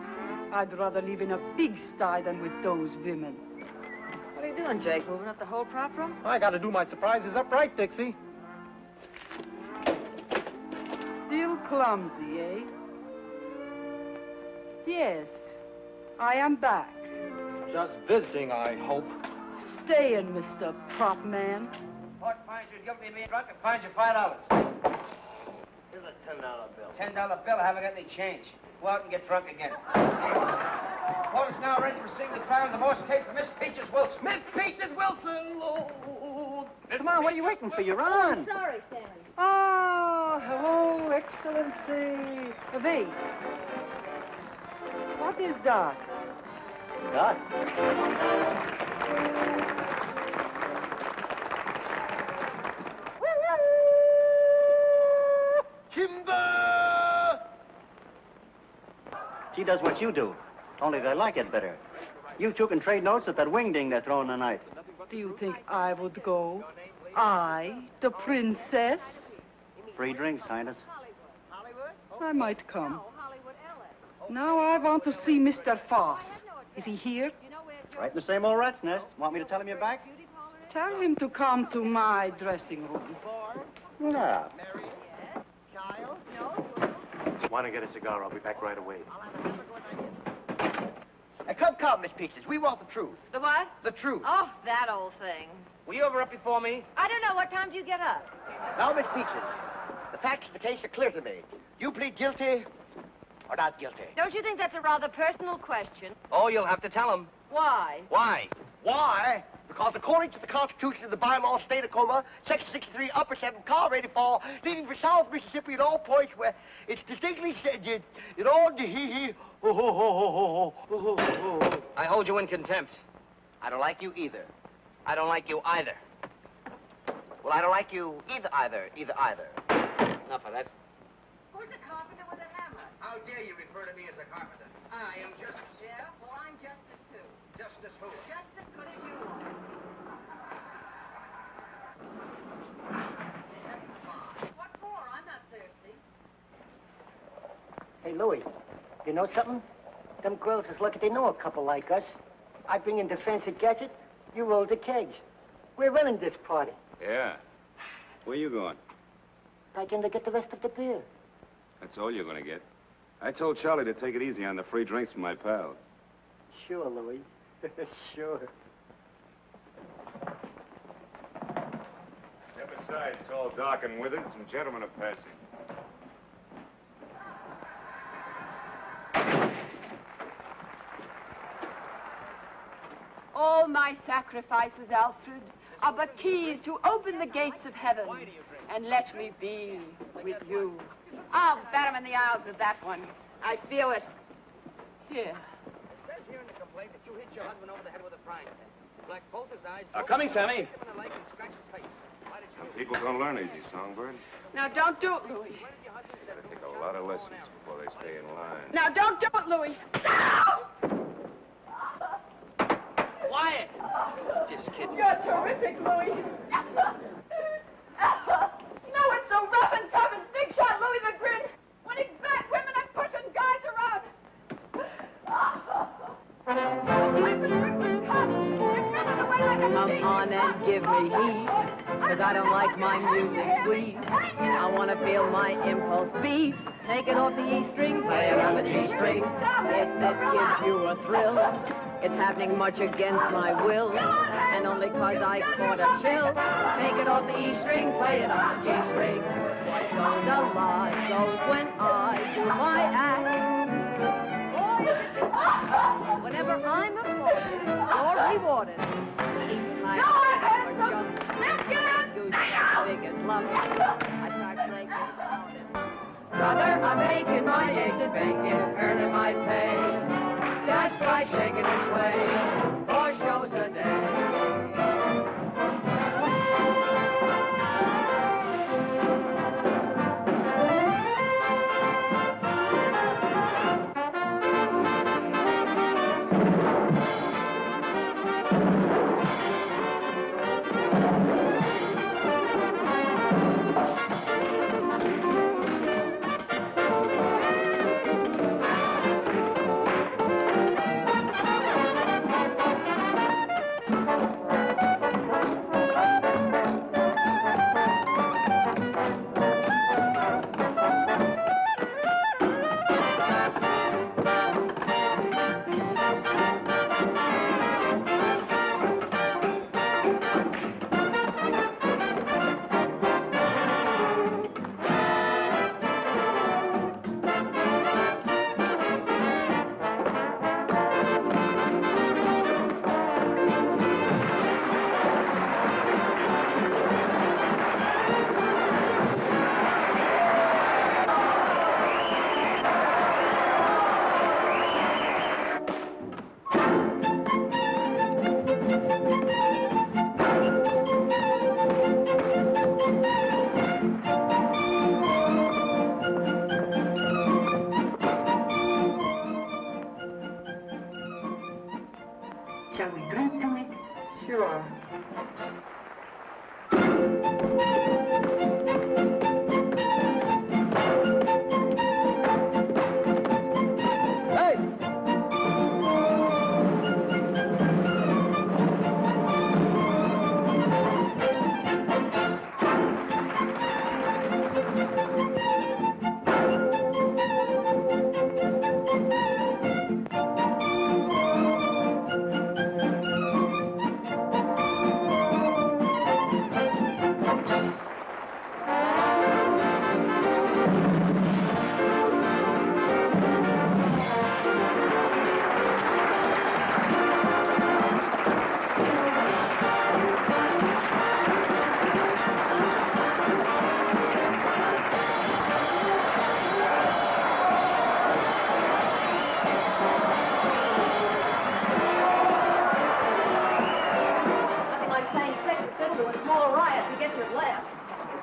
[SPEAKER 9] I'd rather live in a pigsty than with those women.
[SPEAKER 8] What are you doing, Jake? Moving up the whole prop room?
[SPEAKER 14] I gotta do my surprises upright, Dixie.
[SPEAKER 9] Still clumsy, eh?
[SPEAKER 12] Yes, I am back.
[SPEAKER 7] Just visiting, I hope.
[SPEAKER 12] Staying, Mr. Prop Man.
[SPEAKER 5] Court finds you guilty of being drunk and fines you $5.
[SPEAKER 10] Here's a $10 bill.
[SPEAKER 5] $10 bill, I haven't got any change. Go out and get drunk again. Court is now ready to proceed with the trial in the divorce case of Miss Peaches Wilson.
[SPEAKER 1] Miss Peaches Wilson, Lord.
[SPEAKER 14] Come on, what are you waiting for? You're on.
[SPEAKER 17] Sorry, Sammy.
[SPEAKER 14] Oh, hello, Excellency.
[SPEAKER 12] V. What is that?
[SPEAKER 14] Dot.
[SPEAKER 1] Timber!
[SPEAKER 14] She does what you do, only they like it better. You two can trade notes at that wingding they're throwing tonight.
[SPEAKER 12] Do you think I would go? I, the princess?
[SPEAKER 14] Free drinks, Highness.
[SPEAKER 12] I might come. Now I want to see Mr. Foss. Is he here?
[SPEAKER 14] Right in the same old rat's nest. Want me to tell him you're back?
[SPEAKER 12] Tell him to come to my dressing room.
[SPEAKER 14] No.
[SPEAKER 2] Want to get a cigar? I'll be back right away.
[SPEAKER 1] Come, Miss Peaches. We want the truth.
[SPEAKER 8] The what?
[SPEAKER 1] The truth.
[SPEAKER 8] Oh, that old thing.
[SPEAKER 5] Were you ever up before me?
[SPEAKER 8] I don't know. What time do you get up?
[SPEAKER 1] Now, Miss Peaches, the facts of the case are clear to me. You plead guilty or not guilty?
[SPEAKER 8] Don't you think that's a rather personal question?
[SPEAKER 5] Oh, you'll have to tell him.
[SPEAKER 8] Why?
[SPEAKER 5] Why?
[SPEAKER 1] Why? Because according to the Constitution of the bylaw state of Tacoma, Section 63, Upper 7, car ready fall, leaving for South Mississippi at all points where it's distinctly said, it all he
[SPEAKER 5] I hold you in contempt. I don't like you either. I don't like you either.
[SPEAKER 1] Well, I don't like you either.
[SPEAKER 5] Enough of that.
[SPEAKER 8] Who's a carpenter with a hammer?
[SPEAKER 5] How dare you refer to me as a carpenter? I am Justice.
[SPEAKER 8] Yeah? Well, I'm Justice, too.
[SPEAKER 5] Justice who?
[SPEAKER 8] Just as good as you are. What for? I'm not thirsty.
[SPEAKER 19] Hey, Louie, you know something? Them girls is lucky they know a couple like us. I bring in the fancy gadget, you roll the kegs. We're running this party.
[SPEAKER 15] Yeah. Where you going?
[SPEAKER 19] Back in to get the rest of the beer.
[SPEAKER 15] That's all you're going to get. I told Charlie to take it easy on the free drinks from my pals.
[SPEAKER 19] Sure, Louie. Sure.
[SPEAKER 15] Step aside, tall, dark, and withered. Some gentlemen are passing.
[SPEAKER 12] All my sacrifices, Alfred, are but keys to open the gates of heaven. And let me be with you. I'll bat him in the aisles with that one. I feel it. Here.
[SPEAKER 5] It says here in the complaint that you hit your husband over the head with a frying pan. Blacked both his eyes.
[SPEAKER 13] Coming, Sammy.
[SPEAKER 5] Hit him in the leg and scratched his face. Why did you
[SPEAKER 15] Some people don't learn easy, Songbird.
[SPEAKER 12] Now, don't do it, Louis.
[SPEAKER 15] Gotta take a lot of lessons before they stay in line.
[SPEAKER 12] Now, don't do it, Louis. No!
[SPEAKER 5] Quiet! Just kidding.
[SPEAKER 12] You're terrific, Louis. No, it's so rough and tough and big shot Louis the Grin. When he's back, women are pushing guys around.
[SPEAKER 9] Come on and give me heat, 'cause I don't like my music sweet. I want to feel my impulse beat. Take it off the E string, play it on the G string. If this gives you a thrill, it's happening much against my will, and only 'cause I caught a chill. Take it off the E string, play it on the G string. What goes a lot goes when I do my act. Whenever I'm applauded or rewarded, each time or jump, goose big as lump, I start breaking down and brother, I'm making my eggs and bacon, earning my pay, just by shaking and swaying, 4 shows a day.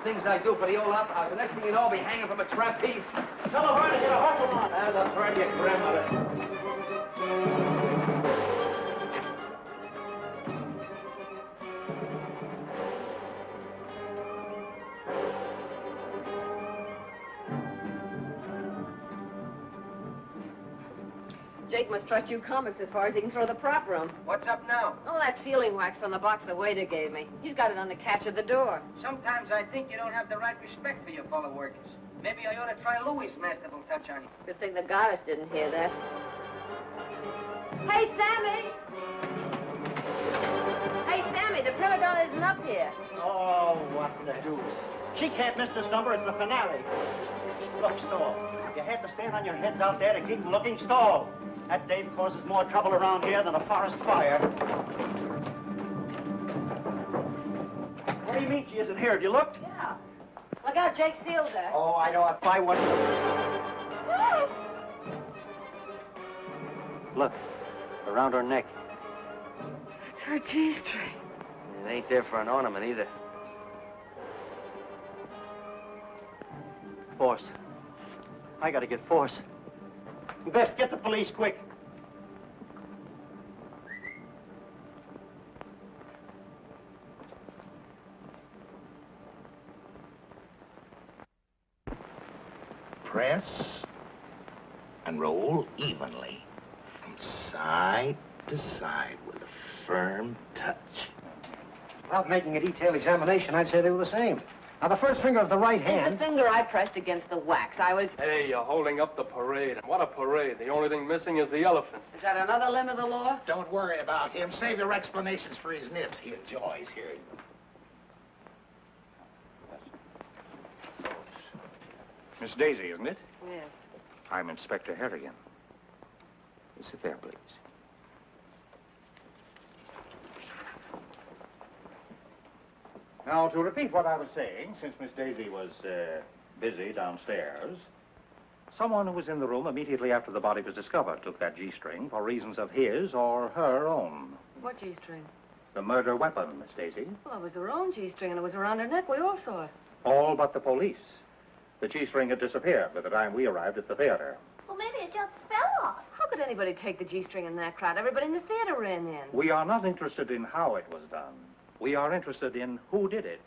[SPEAKER 5] Things I do for the old outhouse. The next thing you know, I'll be hanging from a trapeze.
[SPEAKER 14] Tell her to get a hustle on.
[SPEAKER 5] And the bird, your grandmother.
[SPEAKER 8] Jake must trust you comics as far as he can throw the prop room.
[SPEAKER 1] What's up now?
[SPEAKER 8] Oh, that sealing wax from the box the waiter gave me. He's got it on the catch of the door.
[SPEAKER 1] Sometimes I think you don't have the right respect for your fellow workers. Maybe I ought to try Louis' masterful touch on you.
[SPEAKER 8] Good thing the goddess didn't hear that. Hey, Sammy! Hey, Sammy, the prima donna isn't up here.
[SPEAKER 14] Oh, what the deuce. She can't miss this number. It's the finale. Look, stall. You have to stand on your heads out there to keep looking. Stall. That dame causes more trouble around here than a forest fire. What do you mean she isn't here? Have you looked?
[SPEAKER 8] Yeah. Look out, Jake sealed her.
[SPEAKER 14] Oh, I know. If I wouldn't... Look. Around her neck.
[SPEAKER 8] It's her G-string.
[SPEAKER 5] It ain't there for an ornament either.
[SPEAKER 14] Force. I gotta get Force. Beth, get the police quick.
[SPEAKER 6] Press and roll evenly from side to side with a firm touch.
[SPEAKER 14] Without making a detailed examination, I'd say they were the same. Now, the first finger of the right hand...
[SPEAKER 8] The finger I pressed against the wax. I was...
[SPEAKER 20] Hey, you're holding up the parade. And what a parade. The only thing missing is the elephant.
[SPEAKER 8] Is that another limb of the law?
[SPEAKER 6] Don't worry about him. Save your explanations for his nibs. He enjoys hearing them.
[SPEAKER 2] Miss Daisy, isn't it?
[SPEAKER 8] Yes.
[SPEAKER 2] I'm Inspector Harrigan. You sit there, please.
[SPEAKER 14] Now, to repeat what I was saying, since Miss Daisy was busy downstairs, someone who was in the room immediately after the body was discovered took that G-string for reasons of his or her own.
[SPEAKER 8] What G-string?
[SPEAKER 14] The murder weapon, Miss Daisy.
[SPEAKER 8] Well, it was her own G-string, and it was around her neck. We all saw it.
[SPEAKER 14] All but the police. The G-string had disappeared by the time we arrived at the theater.
[SPEAKER 11] Well, maybe it just fell off.
[SPEAKER 8] How could anybody take the G-string in that crowd? Everybody in the theater ran in.
[SPEAKER 14] We are not interested in how it was done. We are interested in who did it,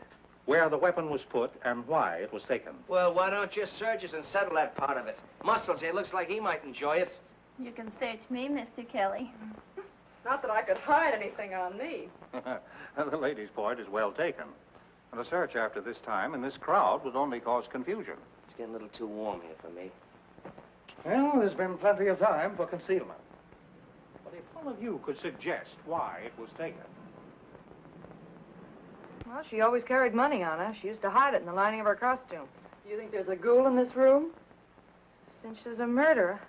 [SPEAKER 14] where the weapon was put, and why it was taken.
[SPEAKER 5] Well, why don't you search us and settle that part of it? Muscles here looks like he might enjoy it.
[SPEAKER 11] You can search me, Mr. Kelly.
[SPEAKER 12] Not that I could hide anything on me.
[SPEAKER 2] The lady's point is well taken. And a search after this time in this crowd would only cause confusion.
[SPEAKER 5] It's getting a little too warm here for me.
[SPEAKER 14] Well, there's been plenty of time for concealment. But if one of you could suggest why it was taken.
[SPEAKER 9] Well, she always carried money on her. She used to hide it in the lining of her costume. You think there's a ghoul in this room? Since there's a murderer.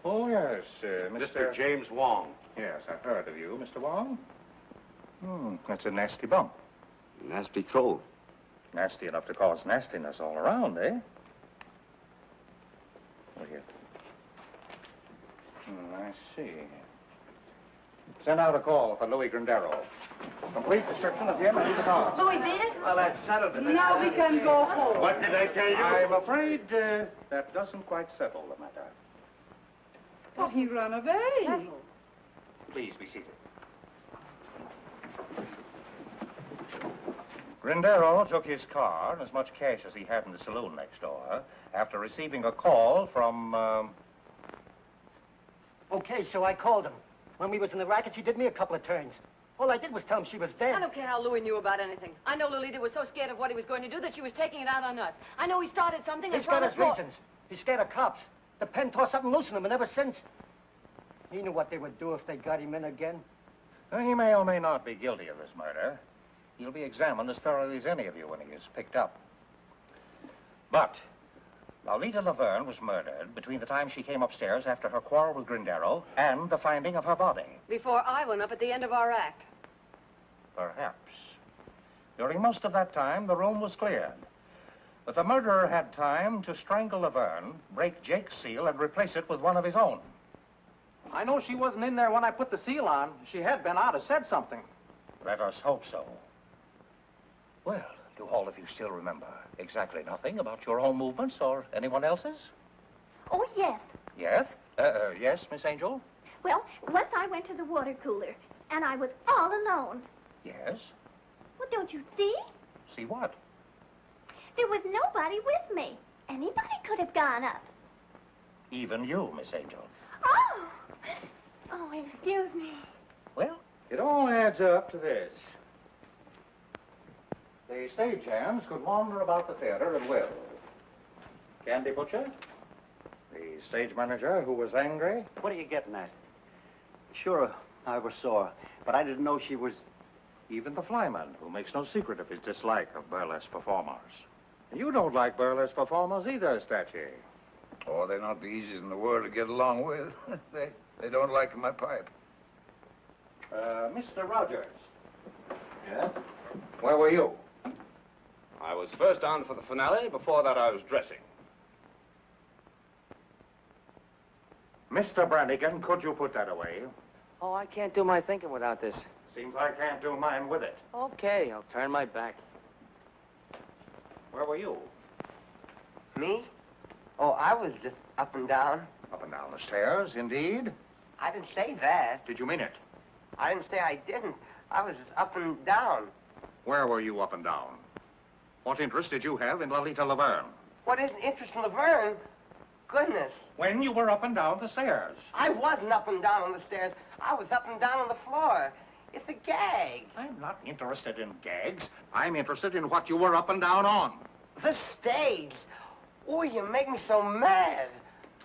[SPEAKER 2] Oh, yes,
[SPEAKER 14] Mr. James Wong. Yes, I've heard of you, Mr. Wong.
[SPEAKER 2] That's a nasty bump.
[SPEAKER 15] Nasty throw.
[SPEAKER 14] Nasty enough to cause nastiness all around, eh? Oh, here. I see. Send out a call for Louis Grandero. Complete description of him and his car.
[SPEAKER 8] Louis beat it?
[SPEAKER 5] Well, that settles it.
[SPEAKER 12] Now we can go home.
[SPEAKER 14] What did I tell you? I'm afraid that doesn't quite settle the matter.
[SPEAKER 12] But he ran away.
[SPEAKER 14] Please be seated. Grindero took his car and as much cash as he had in the saloon next door after receiving a call from,
[SPEAKER 19] Okay, so I called him. When we was in the rackets, he did me a couple of turns. All I did was tell him she was dead.
[SPEAKER 8] I don't care how Louis knew about anything. I know Lolita was so scared of what he was going to do that she was taking it out on us. I know he started something and
[SPEAKER 19] He's got his
[SPEAKER 8] promised more.
[SPEAKER 19] reasons. He's scared of cops. The pen tore something loose in him, and ever since, he knew what they would do if they got him in again.
[SPEAKER 14] Well, he may or may not be guilty of this murder. He'll be examined as thoroughly as any of you when he is picked up. But Lolita Laverne was murdered between the time she came upstairs after her quarrel with Grindero and the finding of her body.
[SPEAKER 8] Before I went up at the end of our act.
[SPEAKER 14] Perhaps. During most of that time, the room was cleared. But the murderer had time to strangle Laverne, break Jake's seal, and replace it with one of his own.
[SPEAKER 20] I know she wasn't in there when I put the seal on. If she had been, I'd have said something.
[SPEAKER 14] Let us hope so. Well, do all of you still remember exactly nothing about your own movements or anyone else's?
[SPEAKER 11] Oh, yes.
[SPEAKER 14] Yes? Yes, Miss Angel?
[SPEAKER 11] Well, once I went to the water cooler, and I was all alone.
[SPEAKER 14] Yes?
[SPEAKER 11] Well, don't you see?
[SPEAKER 14] See what?
[SPEAKER 11] There was nobody with me. Anybody could have gone up.
[SPEAKER 14] Even you, Miss Angel.
[SPEAKER 11] Oh! Oh, excuse me.
[SPEAKER 14] Well, it all adds up to this. The stagehands could wander about the theater at will. Candy Butcher, the stage manager who was angry.
[SPEAKER 21] What are you getting at? Sure, I was sore, but I didn't know she was...
[SPEAKER 14] Even the flyman, who makes no secret of his dislike of burlesque performers. You don't like burlesque performers either, Statue.
[SPEAKER 6] Oh, they're not the easiest in the world to get along with. they don't like my pipe.
[SPEAKER 14] Mr. Rogers. Yeah? Where were you?
[SPEAKER 15] I was first on for the finale. Before that, I was dressing.
[SPEAKER 14] Mr. Brannigan, could you put that away?
[SPEAKER 5] Oh, I can't do my thinking without this.
[SPEAKER 14] Seems I can't do mine with it.
[SPEAKER 5] Okay, I'll turn my back.
[SPEAKER 14] Where were you?
[SPEAKER 1] Me? Oh, I was just up and down.
[SPEAKER 14] Up and down the stairs, indeed.
[SPEAKER 1] I didn't say that.
[SPEAKER 14] Did you mean it?
[SPEAKER 1] I didn't say I didn't. I was just up and down.
[SPEAKER 14] Where were you up and down? What interest did you have in Lolita Laverne?
[SPEAKER 1] What is an interest in Laverne? Goodness.
[SPEAKER 14] When you were up and down the stairs.
[SPEAKER 1] I wasn't up and down on the stairs. I was up and down on the floor. It's a gag.
[SPEAKER 14] I'm not interested in gags. I'm interested in what you were up and down on.
[SPEAKER 1] The stage. Oh, you make me so mad.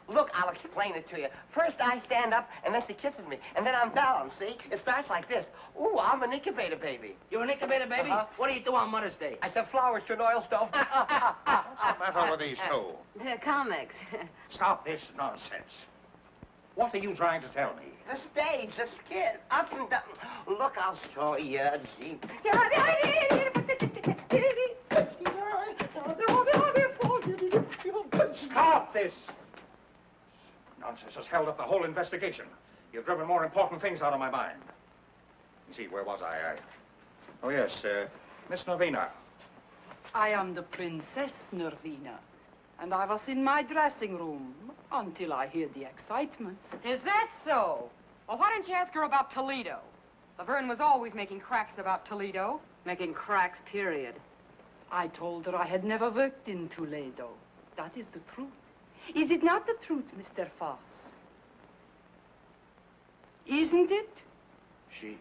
[SPEAKER 1] Look, I'll explain it to you. First, I stand up, and then she kisses me, and then I'm down, see? It starts like this. Ooh, I'm an incubator baby.
[SPEAKER 5] You're an incubator baby? What do you do on Mother's Day?
[SPEAKER 1] I sell flowers to an oil stove.
[SPEAKER 14] What's the matter with these two?
[SPEAKER 8] They're comics.
[SPEAKER 14] Stop this nonsense. What are you trying to tell me?
[SPEAKER 1] The stage, the skit, up and down. Look, I'll show you. Gee.
[SPEAKER 14] Stop this! Nonsense has held up the whole investigation. You've driven more important things out of my mind. You see, where was I? Oh, yes, Miss Nervina.
[SPEAKER 16] I am the Princess Nervina, and I was in my dressing room until I heard the excitement.
[SPEAKER 8] Is that so? Well, why didn't you ask her about Toledo? Laverne was always making cracks about Toledo. Making cracks, period.
[SPEAKER 16] I told her I had never worked in Toledo. That is the truth. Is it not the truth, Mr. Foss? Isn't it?
[SPEAKER 10] She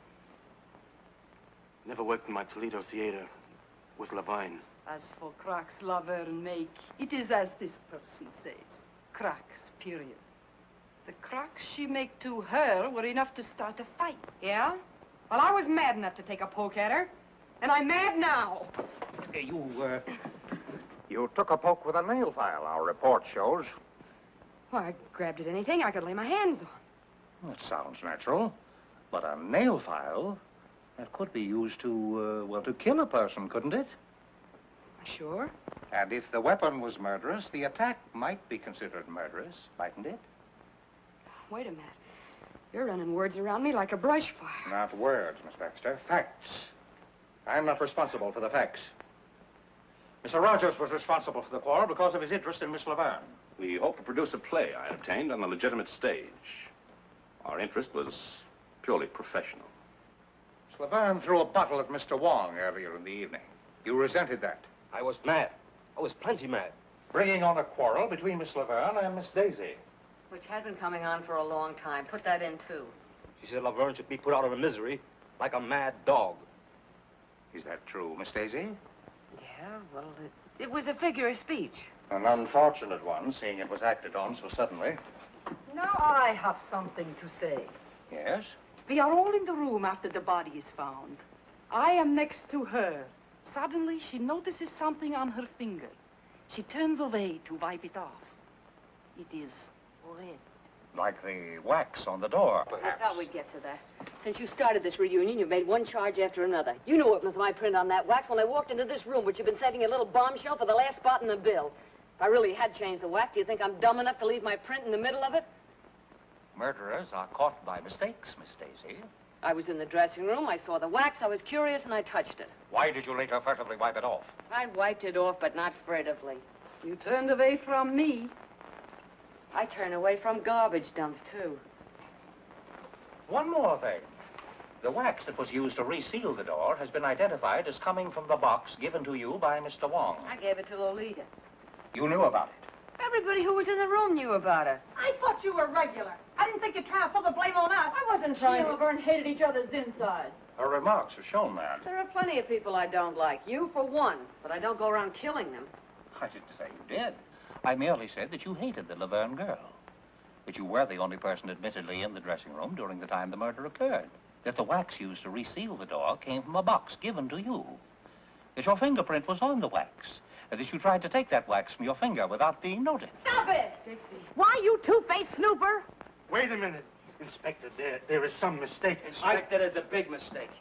[SPEAKER 10] never worked in my Toledo theater with Levine.
[SPEAKER 16] As for cracks Laverne make, it is as this person says. Cracks, period. The cracks she make to her were enough to start a fight.
[SPEAKER 8] Yeah? Well, I was mad enough to take a poke at her. And I'm mad now.
[SPEAKER 14] You took a poke with a nail file, our report shows.
[SPEAKER 8] Well, I grabbed at anything I could lay my hands on.
[SPEAKER 14] That sounds natural. But a nail file, that could be used to, well, to kill a person, couldn't it?
[SPEAKER 8] Sure.
[SPEAKER 14] And if the weapon was murderous, the attack might be considered murderous, mightn't it?
[SPEAKER 8] Wait a minute. You're running words around me like a brush fire.
[SPEAKER 14] Not words, Miss Baxter. Facts. I'm not responsible for the facts. Mr. Rogers was responsible for the quarrel because of his interest in Miss Laverne.
[SPEAKER 15] We hope to produce a play I obtained on a legitimate stage. Our interest was purely professional.
[SPEAKER 14] Miss Laverne threw a bottle at Mr. Wong earlier in the evening. You resented that.
[SPEAKER 5] I was mad. I was plenty mad.
[SPEAKER 14] Bringing on a quarrel between Miss Laverne and Miss Daisy.
[SPEAKER 8] Which had been coming on for a long time. Put that in, too.
[SPEAKER 5] She said Laverne should be put out of her misery like a mad dog.
[SPEAKER 14] Is that true, Miss Daisy?
[SPEAKER 8] Yeah, well, it was a figure of speech.
[SPEAKER 14] An unfortunate one, seeing it was acted on so suddenly.
[SPEAKER 3] Now I have something to say.
[SPEAKER 14] Yes?
[SPEAKER 3] We are all in the room after the body is found. I am next to her. Suddenly, she notices something on her finger. She turns away to wipe it off. It is red.
[SPEAKER 14] Like the wax on the door, perhaps.
[SPEAKER 8] I thought we'd get to that. Since you started this reunion, you've made one charge after another. You knew it was my print on that wax when I walked into this room, which you've been setting a little bombshell for the last spot in the bill. If I really had changed the wax, do you think I'm dumb enough to leave my print in the middle of it?
[SPEAKER 14] Murderers are caught by mistakes, Miss Daisy.
[SPEAKER 8] I was in the dressing room, I saw the wax, I was curious, and I touched it.
[SPEAKER 14] Why did you later furtively wipe it off?
[SPEAKER 8] I wiped it off, but not furtively.
[SPEAKER 3] You turned away from me.
[SPEAKER 8] I turn away from garbage dumps, too.
[SPEAKER 14] One more thing. The wax that was used to reseal the door has been identified as coming from the box given to you by Mr. Wong.
[SPEAKER 8] I gave it to Lolita.
[SPEAKER 14] You knew about it?
[SPEAKER 8] Everybody who was in the room knew about it.
[SPEAKER 18] I thought you were regular. I didn't think you'd try to pull the blame on us.
[SPEAKER 8] I wasn't trying
[SPEAKER 18] She
[SPEAKER 8] to...
[SPEAKER 18] and Laverne hated each other's insides.
[SPEAKER 14] Her remarks have shown that.
[SPEAKER 8] There are plenty of people I don't like. You, for one. But I don't go around killing them.
[SPEAKER 14] I didn't say you did. I merely said that you hated the Laverne girl. That you were the only person admittedly in the dressing room during the time the murder occurred. That the wax used to reseal the door came from a box given to you. That your fingerprint was on the wax. That you tried to take that wax from your finger without being noticed.
[SPEAKER 18] Stop it!
[SPEAKER 8] Dixie.
[SPEAKER 18] Why, you two-faced snooper?
[SPEAKER 10] Wait a minute. Inspector, there is some mistake.
[SPEAKER 5] Inspector, there's a big mistake.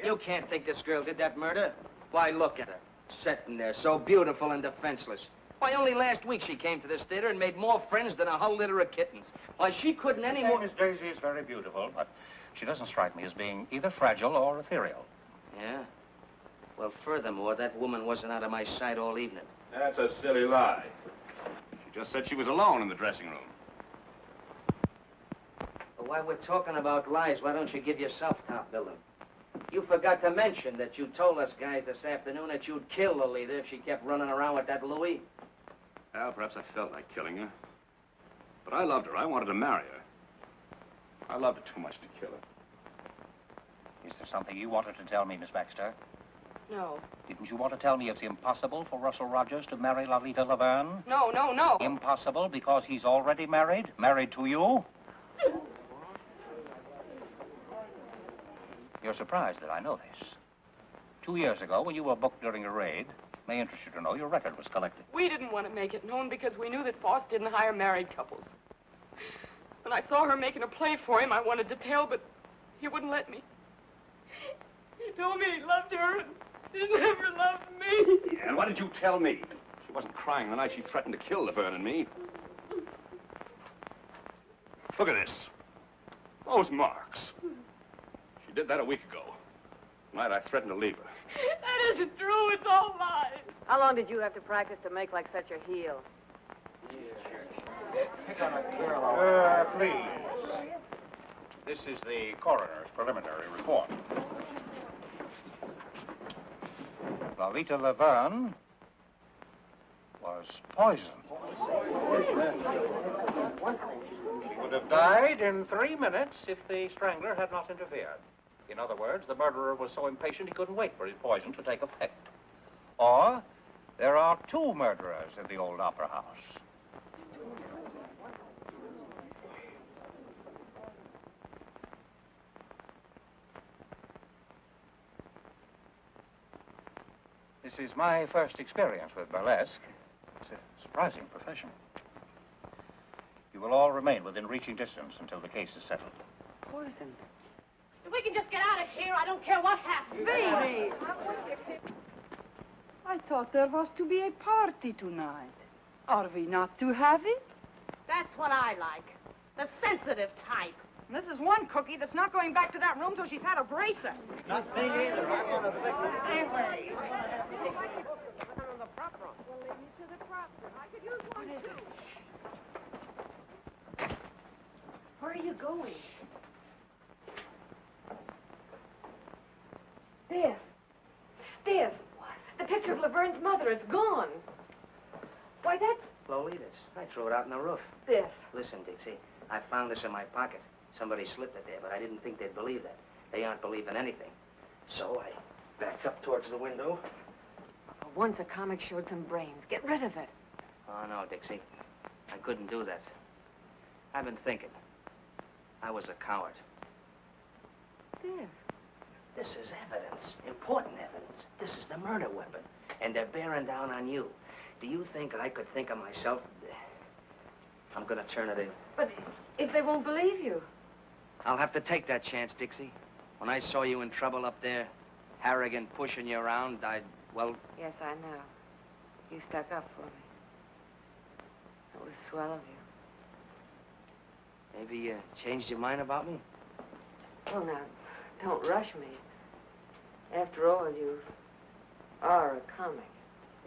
[SPEAKER 5] You can't think this girl did that murder. Why, look at her. Sitting there, so beautiful and defenseless. Why, only last week she came to this theater and made more friends than a whole litter of kittens. Why, she couldn't any more...
[SPEAKER 14] Miss Daisy is very beautiful, but she doesn't strike me as being either fragile or ethereal.
[SPEAKER 5] Yeah? Well, furthermore, that woman wasn't out of my sight all evening.
[SPEAKER 13] That's a silly lie. She just said she was alone in the dressing room.
[SPEAKER 5] But while we're talking about lies, why don't you give yourself top billing? You forgot to mention that you told us guys this afternoon that you'd kill Lolita if she kept running around with that Louis.
[SPEAKER 13] Well, perhaps I felt like killing her. But I loved her. I wanted to marry her. I loved her too much to kill her.
[SPEAKER 14] Is there something you wanted to tell me, Miss Baxter?
[SPEAKER 8] No.
[SPEAKER 14] Didn't you want to tell me it's impossible for Russell Rogers to marry Lolita Laverne?
[SPEAKER 8] No, no, no.
[SPEAKER 14] Impossible because he's already married? Married to you? You're surprised that I know this. 2 years ago, when you were booked during a raid, may interest you to know your record was collected.
[SPEAKER 3] We didn't want to make it known because we knew that Foss didn't hire married couples. When I saw her making a play for him, I wanted to tell, but he wouldn't let me. He told me he loved her and he never loved me.
[SPEAKER 13] Yeah, and why did you tell me? She wasn't crying the night she threatened to kill Laverne and me. Look at this. Those marks. She did that a week ago. Tonight I threatened to leave her.
[SPEAKER 3] That isn't true. It's all lies.
[SPEAKER 8] How long did you have to practice to make like such a heel?
[SPEAKER 14] Please. This is the coroner's preliminary report. Lolita Laverne was poisoned. She would have died in 3 minutes if the strangler had not interfered. In other words, the murderer was so impatient he couldn't wait for his poison to take effect. Or, there are 2 murderers in the old opera house. This is my first experience with burlesque. It's a surprising profession. You will all remain within reaching distance until the case is settled.
[SPEAKER 8] Poisoned.
[SPEAKER 4] If we can just get out of here, I don't care what happens.
[SPEAKER 3] Baby! I thought there was to be a party tonight. Are we not to have it?
[SPEAKER 4] That's what I like. The sensitive type.
[SPEAKER 3] This is one cookie that's not going back to that room till she's had a bracer.
[SPEAKER 1] Not me either. I want to fix it anyway.
[SPEAKER 8] Where are you going? Biff. Biff. What? Laverne's mother. It's gone. Why, that's
[SPEAKER 5] Lolita's. I threw it out on the roof.
[SPEAKER 8] Biff.
[SPEAKER 5] Listen, Dixie, I found this in my pocket. Somebody slipped it there, but I didn't think they'd believe that. They aren't believing anything. So I backed up towards the window.
[SPEAKER 8] For once a comic showed some brains. Get rid of it.
[SPEAKER 5] Oh, no, Dixie. I couldn't do that. I've been thinking. I was a coward.
[SPEAKER 8] Biff.
[SPEAKER 5] This is evidence. Important evidence. This is the murder weapon. And they're bearing down on you. Do you think I could think of myself? I'm gonna turn it in.
[SPEAKER 8] But if they won't believe you?
[SPEAKER 5] I'll have to take that chance, Dixie. When I saw you in trouble up there, Harrigan pushing you around, well...
[SPEAKER 8] Yes, I know. You stuck up for me. It was swell of you.
[SPEAKER 5] Maybe you changed your mind about me?
[SPEAKER 8] Well, now, don't rush me. After all, you are a comic.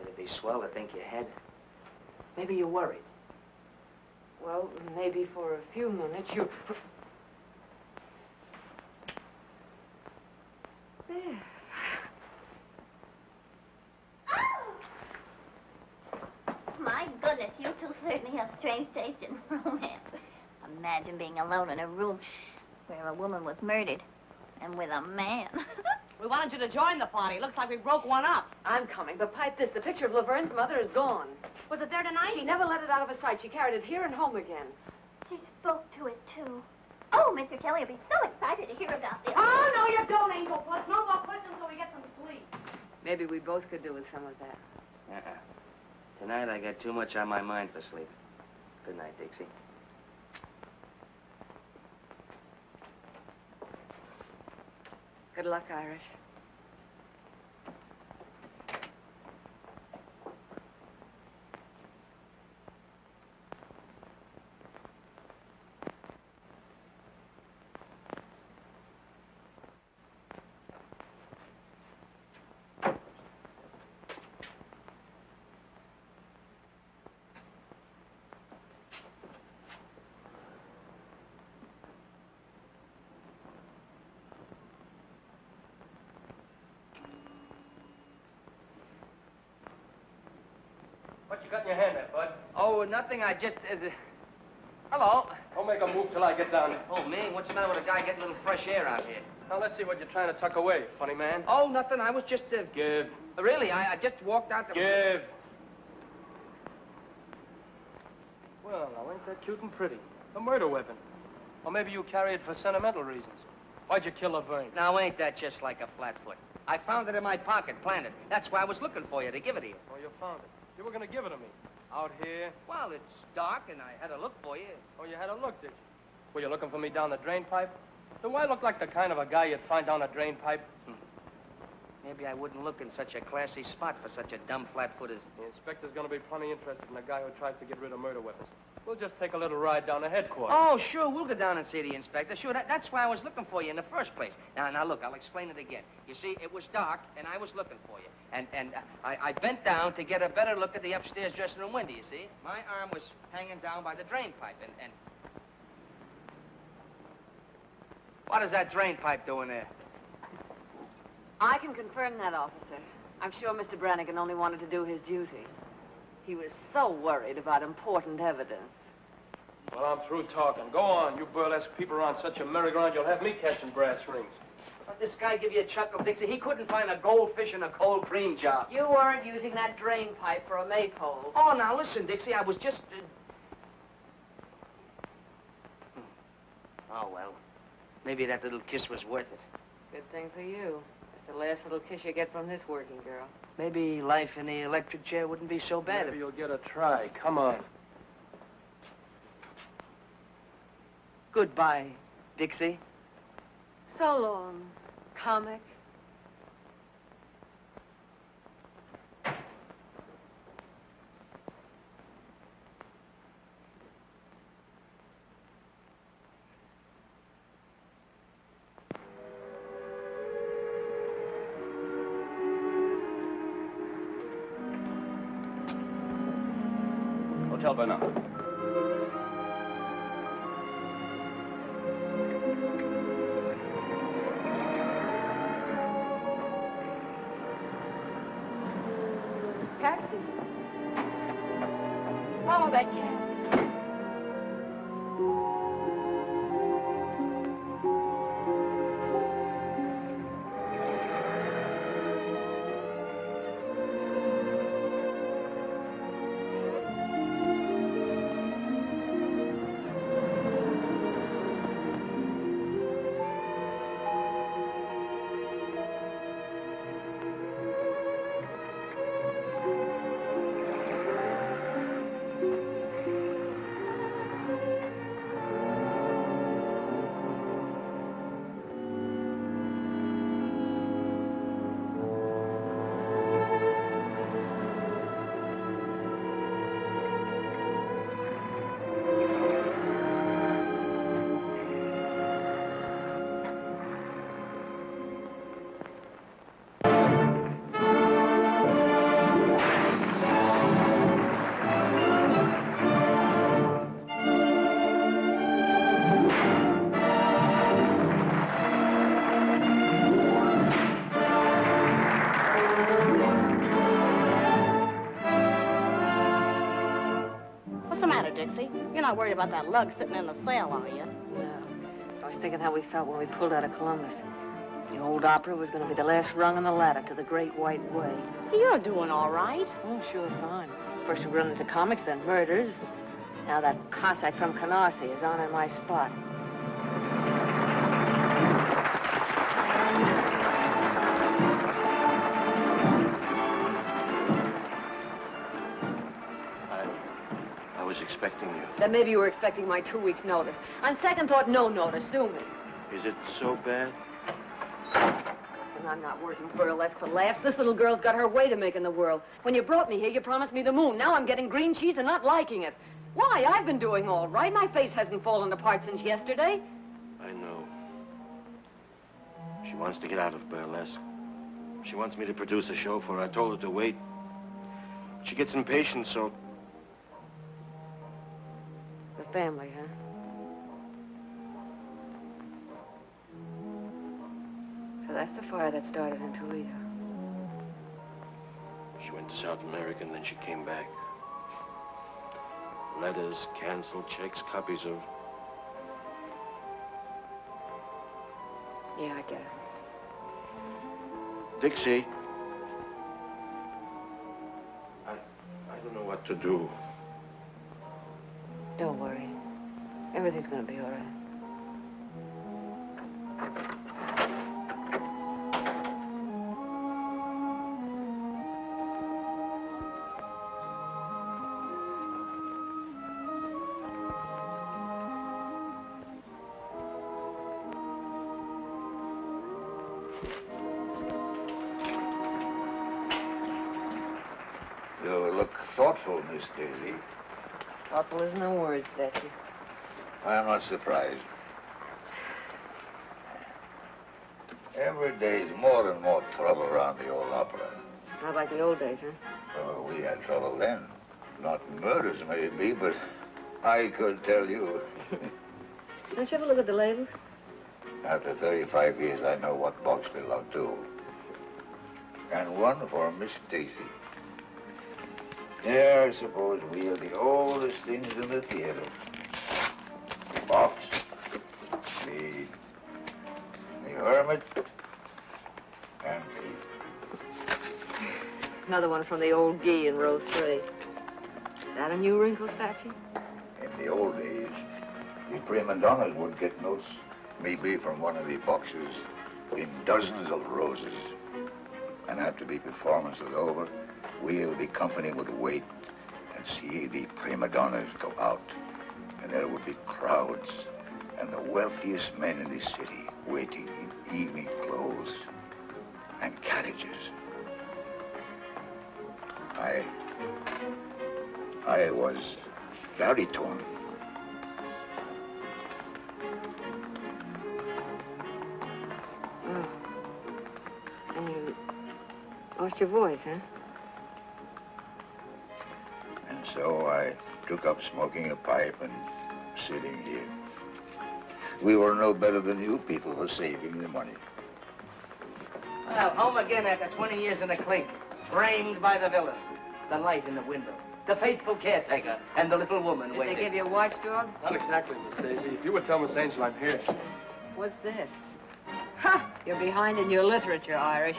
[SPEAKER 5] It'd be swell to think you had. Maybe you're worried.
[SPEAKER 8] Well, maybe for a few minutes you... There.
[SPEAKER 11] My goodness, you two certainly have strange taste in romance. Imagine being alone in a room where a woman was murdered and with a man.
[SPEAKER 4] We wanted you to join the party. Looks like we broke one up.
[SPEAKER 8] I'm coming, but pipe this. The picture of Laverne's mother is gone.
[SPEAKER 4] Was it there tonight?
[SPEAKER 8] She never let it out of her sight. She carried it here and home again.
[SPEAKER 11] She spoke to it, too. Oh, Mr. Kelly will be so excited to hear about this.
[SPEAKER 4] Oh, no, you don't, Angel Puss. No more questions until we get some sleep.
[SPEAKER 8] Maybe we both could do with some of that.
[SPEAKER 5] Tonight I got too much on my mind for sleep. Good night, Dixie.
[SPEAKER 8] Good luck, Irish.
[SPEAKER 10] What you got in your hand there, Bud?
[SPEAKER 5] Oh, nothing. I just... Hello.
[SPEAKER 10] Don't make a move till I get down.
[SPEAKER 5] Oh, me? What's the matter with a guy getting a little fresh air out here?
[SPEAKER 10] Now, let's see what you're trying to tuck away, funny man.
[SPEAKER 5] Oh, nothing. I was just...
[SPEAKER 10] Give.
[SPEAKER 5] Really, I just walked out the...
[SPEAKER 10] Give. Well, now, ain't that cute and pretty? A murder weapon. Or maybe you carry it for sentimental reasons. Why'd you kill Laverne?
[SPEAKER 5] Now, ain't that just like a flatfoot? I found it in my pocket, planted. That's why I was looking for you, to give it to you.
[SPEAKER 10] Oh, you found it. You were going to give it to me. Out here?
[SPEAKER 5] Well, it's dark, and I had to look for you.
[SPEAKER 10] Oh, you had a look, did you? Were you looking for me down the drain pipe? Do I look like the kind of a guy you'd find down a drain pipe?
[SPEAKER 5] Maybe I wouldn't look in such a classy spot for such a dumb flatfoot as...
[SPEAKER 10] The inspector's going to be plenty interested in a guy who tries to get rid of murder weapons. We'll just take a little ride down to headquarters.
[SPEAKER 5] Oh, sure, we'll go down and see the inspector. Sure, that's why I was looking for you in the first place. Now, look, I'll explain it again. You see, it was dark, and I was looking for you. And I bent down to get a better look at the upstairs dressing room window, you see? My arm was hanging down by the drain pipe, and... What is that drain pipe doing there?
[SPEAKER 8] I can confirm that, officer. I'm sure Mr. Brannigan only wanted to do his duty. He was so worried about important evidence.
[SPEAKER 10] Well, I'm through talking. Go on, you burlesque people are on such a merry-go-round, you'll have me catching brass rings.
[SPEAKER 5] Let this guy give you a chuckle, Dixie. He couldn't find a goldfish in a cold cream jar.
[SPEAKER 8] You weren't using that drain pipe for a maypole.
[SPEAKER 5] Oh, now listen, Dixie, I was just... Oh, well. Maybe that little kiss was worth it.
[SPEAKER 8] Good thing for you. It's the last little kiss you get from this working girl.
[SPEAKER 5] Maybe life in the electric chair wouldn't be so bad.
[SPEAKER 10] Maybe you'll get a try. Come on.
[SPEAKER 5] Goodbye, Dixie.
[SPEAKER 8] So long, comic.
[SPEAKER 15] Hotel Bernard.
[SPEAKER 12] taxi. Follow that cab.
[SPEAKER 4] You're not worried about that lug sitting in the cell, are you?
[SPEAKER 8] No. I was thinking how we felt when we pulled out of Columbus. The old opera was going to be the last rung on the ladder to the Great White Way.
[SPEAKER 4] You're doing all right.
[SPEAKER 8] Oh, sure, fine. First we run into comics, then murders. Now that Cossack from Canarsie is on in my spot.
[SPEAKER 10] I was expecting you.
[SPEAKER 8] Then maybe you were expecting my 2 weeks' notice. On second thought, no notice. Sue me.
[SPEAKER 10] Is it so bad?
[SPEAKER 8] And I'm not working burlesque for laughs. This little girl's got her way to make in the world. When you brought me here, you promised me the moon. Now I'm getting green cheese and not liking it. Why? I've been doing all right. My face hasn't fallen apart since yesterday.
[SPEAKER 10] I know. She wants to get out of burlesque. She wants me to produce a show for her. I told her to wait. She gets impatient, so...
[SPEAKER 8] The family, huh? So that's the fire that started in Toledo.
[SPEAKER 10] She went to South America and then she came back. Letters, canceled checks, copies of...
[SPEAKER 8] Yeah, I get it.
[SPEAKER 10] Dixie. I don't know what to do.
[SPEAKER 8] Don't worry. Everything's gonna be all right.
[SPEAKER 6] You look thoughtful, Miss Daisy.
[SPEAKER 8] Thoughtful isn't a word, Statue.
[SPEAKER 6] I'm not surprised. Every day's more and more trouble around the old opera.
[SPEAKER 8] Not like the old days, huh?
[SPEAKER 6] Oh, we had trouble then. Not murders, maybe, but I could tell you.
[SPEAKER 8] Don't you ever look at the labels?
[SPEAKER 6] After 35 years, I know what box belonged to. And one for Miss Daisy. Yeah, I suppose we are the oldest things in the theater. Box, the hermit, and me.
[SPEAKER 8] Another one from the old Guy in row 3. That a new wrinkle, Statue?
[SPEAKER 6] In the old days, the prima donnas would get notes, maybe from one of the boxes, in dozens of roses. And after the performance was over, the company would wait and see the prima donnas go out. And there would be crowds and the wealthiest men in the city waiting in evening clothes and carriages. I was very torn.
[SPEAKER 8] Oh. And you lost your voice, huh?
[SPEAKER 6] And so I took up smoking a pipe and sitting here. We were no better than you people for saving the money.
[SPEAKER 5] Well, home again after 20 years in the clink. Framed by the villain. the light in the window, the faithful caretaker, and the little woman
[SPEAKER 8] Did
[SPEAKER 5] waiting.
[SPEAKER 8] they give you a watchdog?
[SPEAKER 7] Not exactly, Miss Daisy. If you would tell Miss Angel I'm here.
[SPEAKER 8] What's this? Ha! You're behind in your literature, Irish.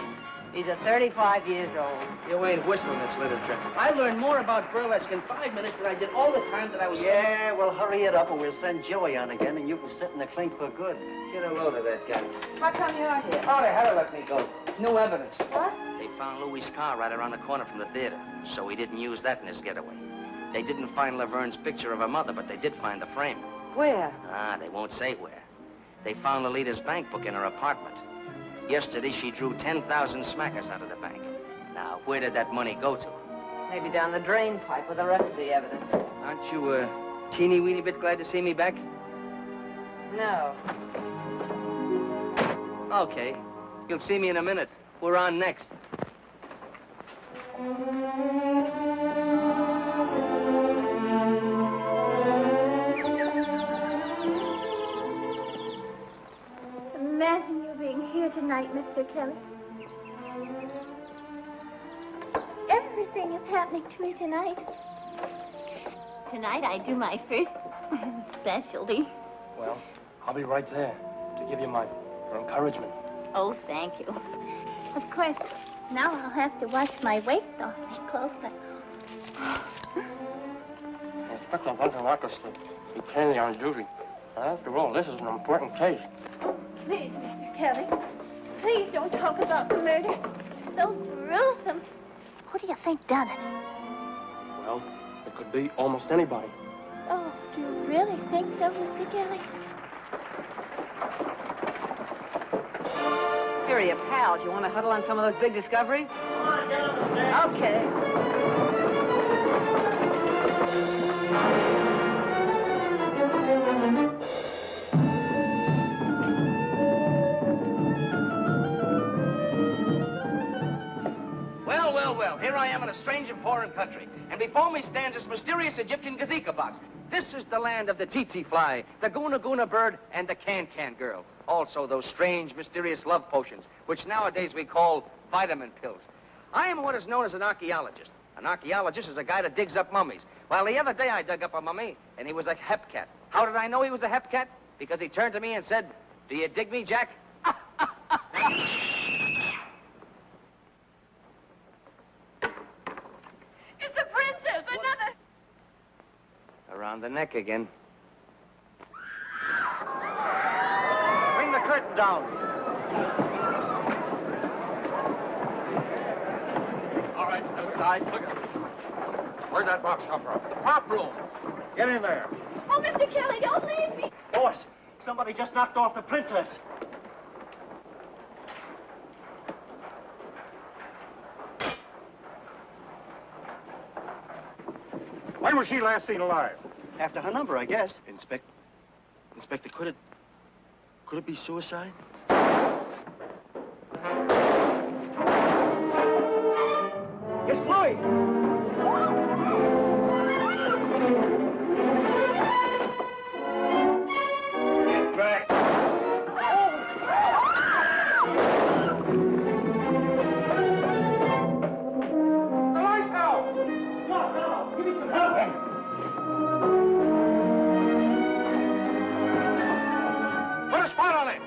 [SPEAKER 8] These are 35 years old.
[SPEAKER 5] You ain't whistling, it's literature. I learned more about burlesque in 5 minutes than I did all the time that I was...
[SPEAKER 21] Yeah, well, hurry it up or we'll send Joey on again and you can sit in the clink for good.
[SPEAKER 5] Get a load of that guy.
[SPEAKER 8] How come you're here?
[SPEAKER 5] Oh, they had to let me go. New evidence.
[SPEAKER 8] What?
[SPEAKER 5] They found Louis' car right around the corner from the theater, so he didn't use that in his getaway. They didn't find Laverne's picture of her mother, but they did find the frame.
[SPEAKER 8] Where?
[SPEAKER 5] Ah, they won't say where. They found Lolita's bank book in her apartment. Yesterday, she drew 10,000 smackers out of the bank. Now, where did that money go to?
[SPEAKER 8] Maybe down the drain pipe with the rest of the evidence.
[SPEAKER 5] Aren't you a teeny-weeny bit glad to see me back?
[SPEAKER 8] No.
[SPEAKER 5] Okay. You'll see me in a minute. We're on next.
[SPEAKER 17] Imagine you being here tonight, Mr. Kelly. Everything is happening to me tonight. Tonight I do my first specialty.
[SPEAKER 7] Well, I'll be right there to give you my encouragement.
[SPEAKER 17] Oh, thank you. Of course, now I'll have to watch my weight awfully close, but...
[SPEAKER 7] Inspector doesn't like us to be candy on duty. After all, this is an important case.
[SPEAKER 17] Please, Mr. Kelly, please don't talk about the murder. So gruesome. Who do you think done it?
[SPEAKER 7] Well, it could be almost anybody.
[SPEAKER 17] Oh, do you really think so, Mr. Kelly?
[SPEAKER 8] Here are your pals. You want to huddle on some of those big discoveries?
[SPEAKER 19] Come on, get up the stairs.
[SPEAKER 8] Okay.
[SPEAKER 5] Well, here I am in a strange and foreign country, and before me stands this mysterious Egyptian gazika box. This is the land of the tsetse fly, the guna guna bird, and the can-can girl. Also those strange, mysterious love potions, which nowadays we call vitamin pills. I am what is known as an archaeologist. An archaeologist is a guy that digs up mummies. Well, the other day I dug up a mummy, and he was a hepcat. How did I know he was a hepcat? Because he turned to me and said, "Do you dig me, Jack?"
[SPEAKER 4] It's the princess! Another...
[SPEAKER 5] Around the neck again.
[SPEAKER 21] Bring the curtain down.
[SPEAKER 20] All right, outside. Look at it. Where'd that box come from? The prop room. Get in there.
[SPEAKER 17] Oh, Mr. Kelly, don't leave me.
[SPEAKER 21] Boss, somebody just knocked off the princess.
[SPEAKER 14] When was she last seen alive?
[SPEAKER 21] After her number, I guess.
[SPEAKER 22] Inspector, could it be suicide?
[SPEAKER 21] It's Louis.
[SPEAKER 14] Get back. The lights out! No, give me some help. Put a spot on it.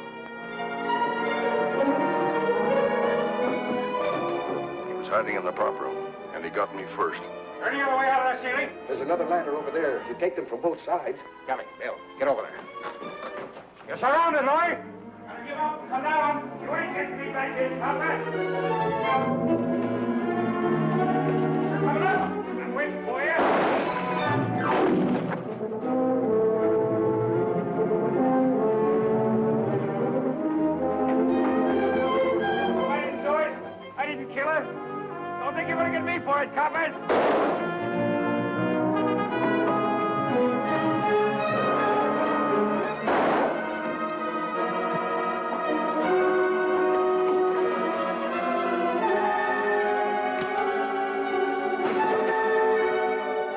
[SPEAKER 23] He was hiding in the prop room, and he got me first.
[SPEAKER 14] Any other way out of that ceiling?
[SPEAKER 23] There's another ladder over there. You take them from both sides.
[SPEAKER 14] Kelly, Bill, get over there. You're surrounded, Louis. Gotta give up and come down. You ain't getting me back in, Papa. Coming up. I'm waiting for you. I didn't do it. I didn't kill her. Don't think you're gonna get me for it, coppers.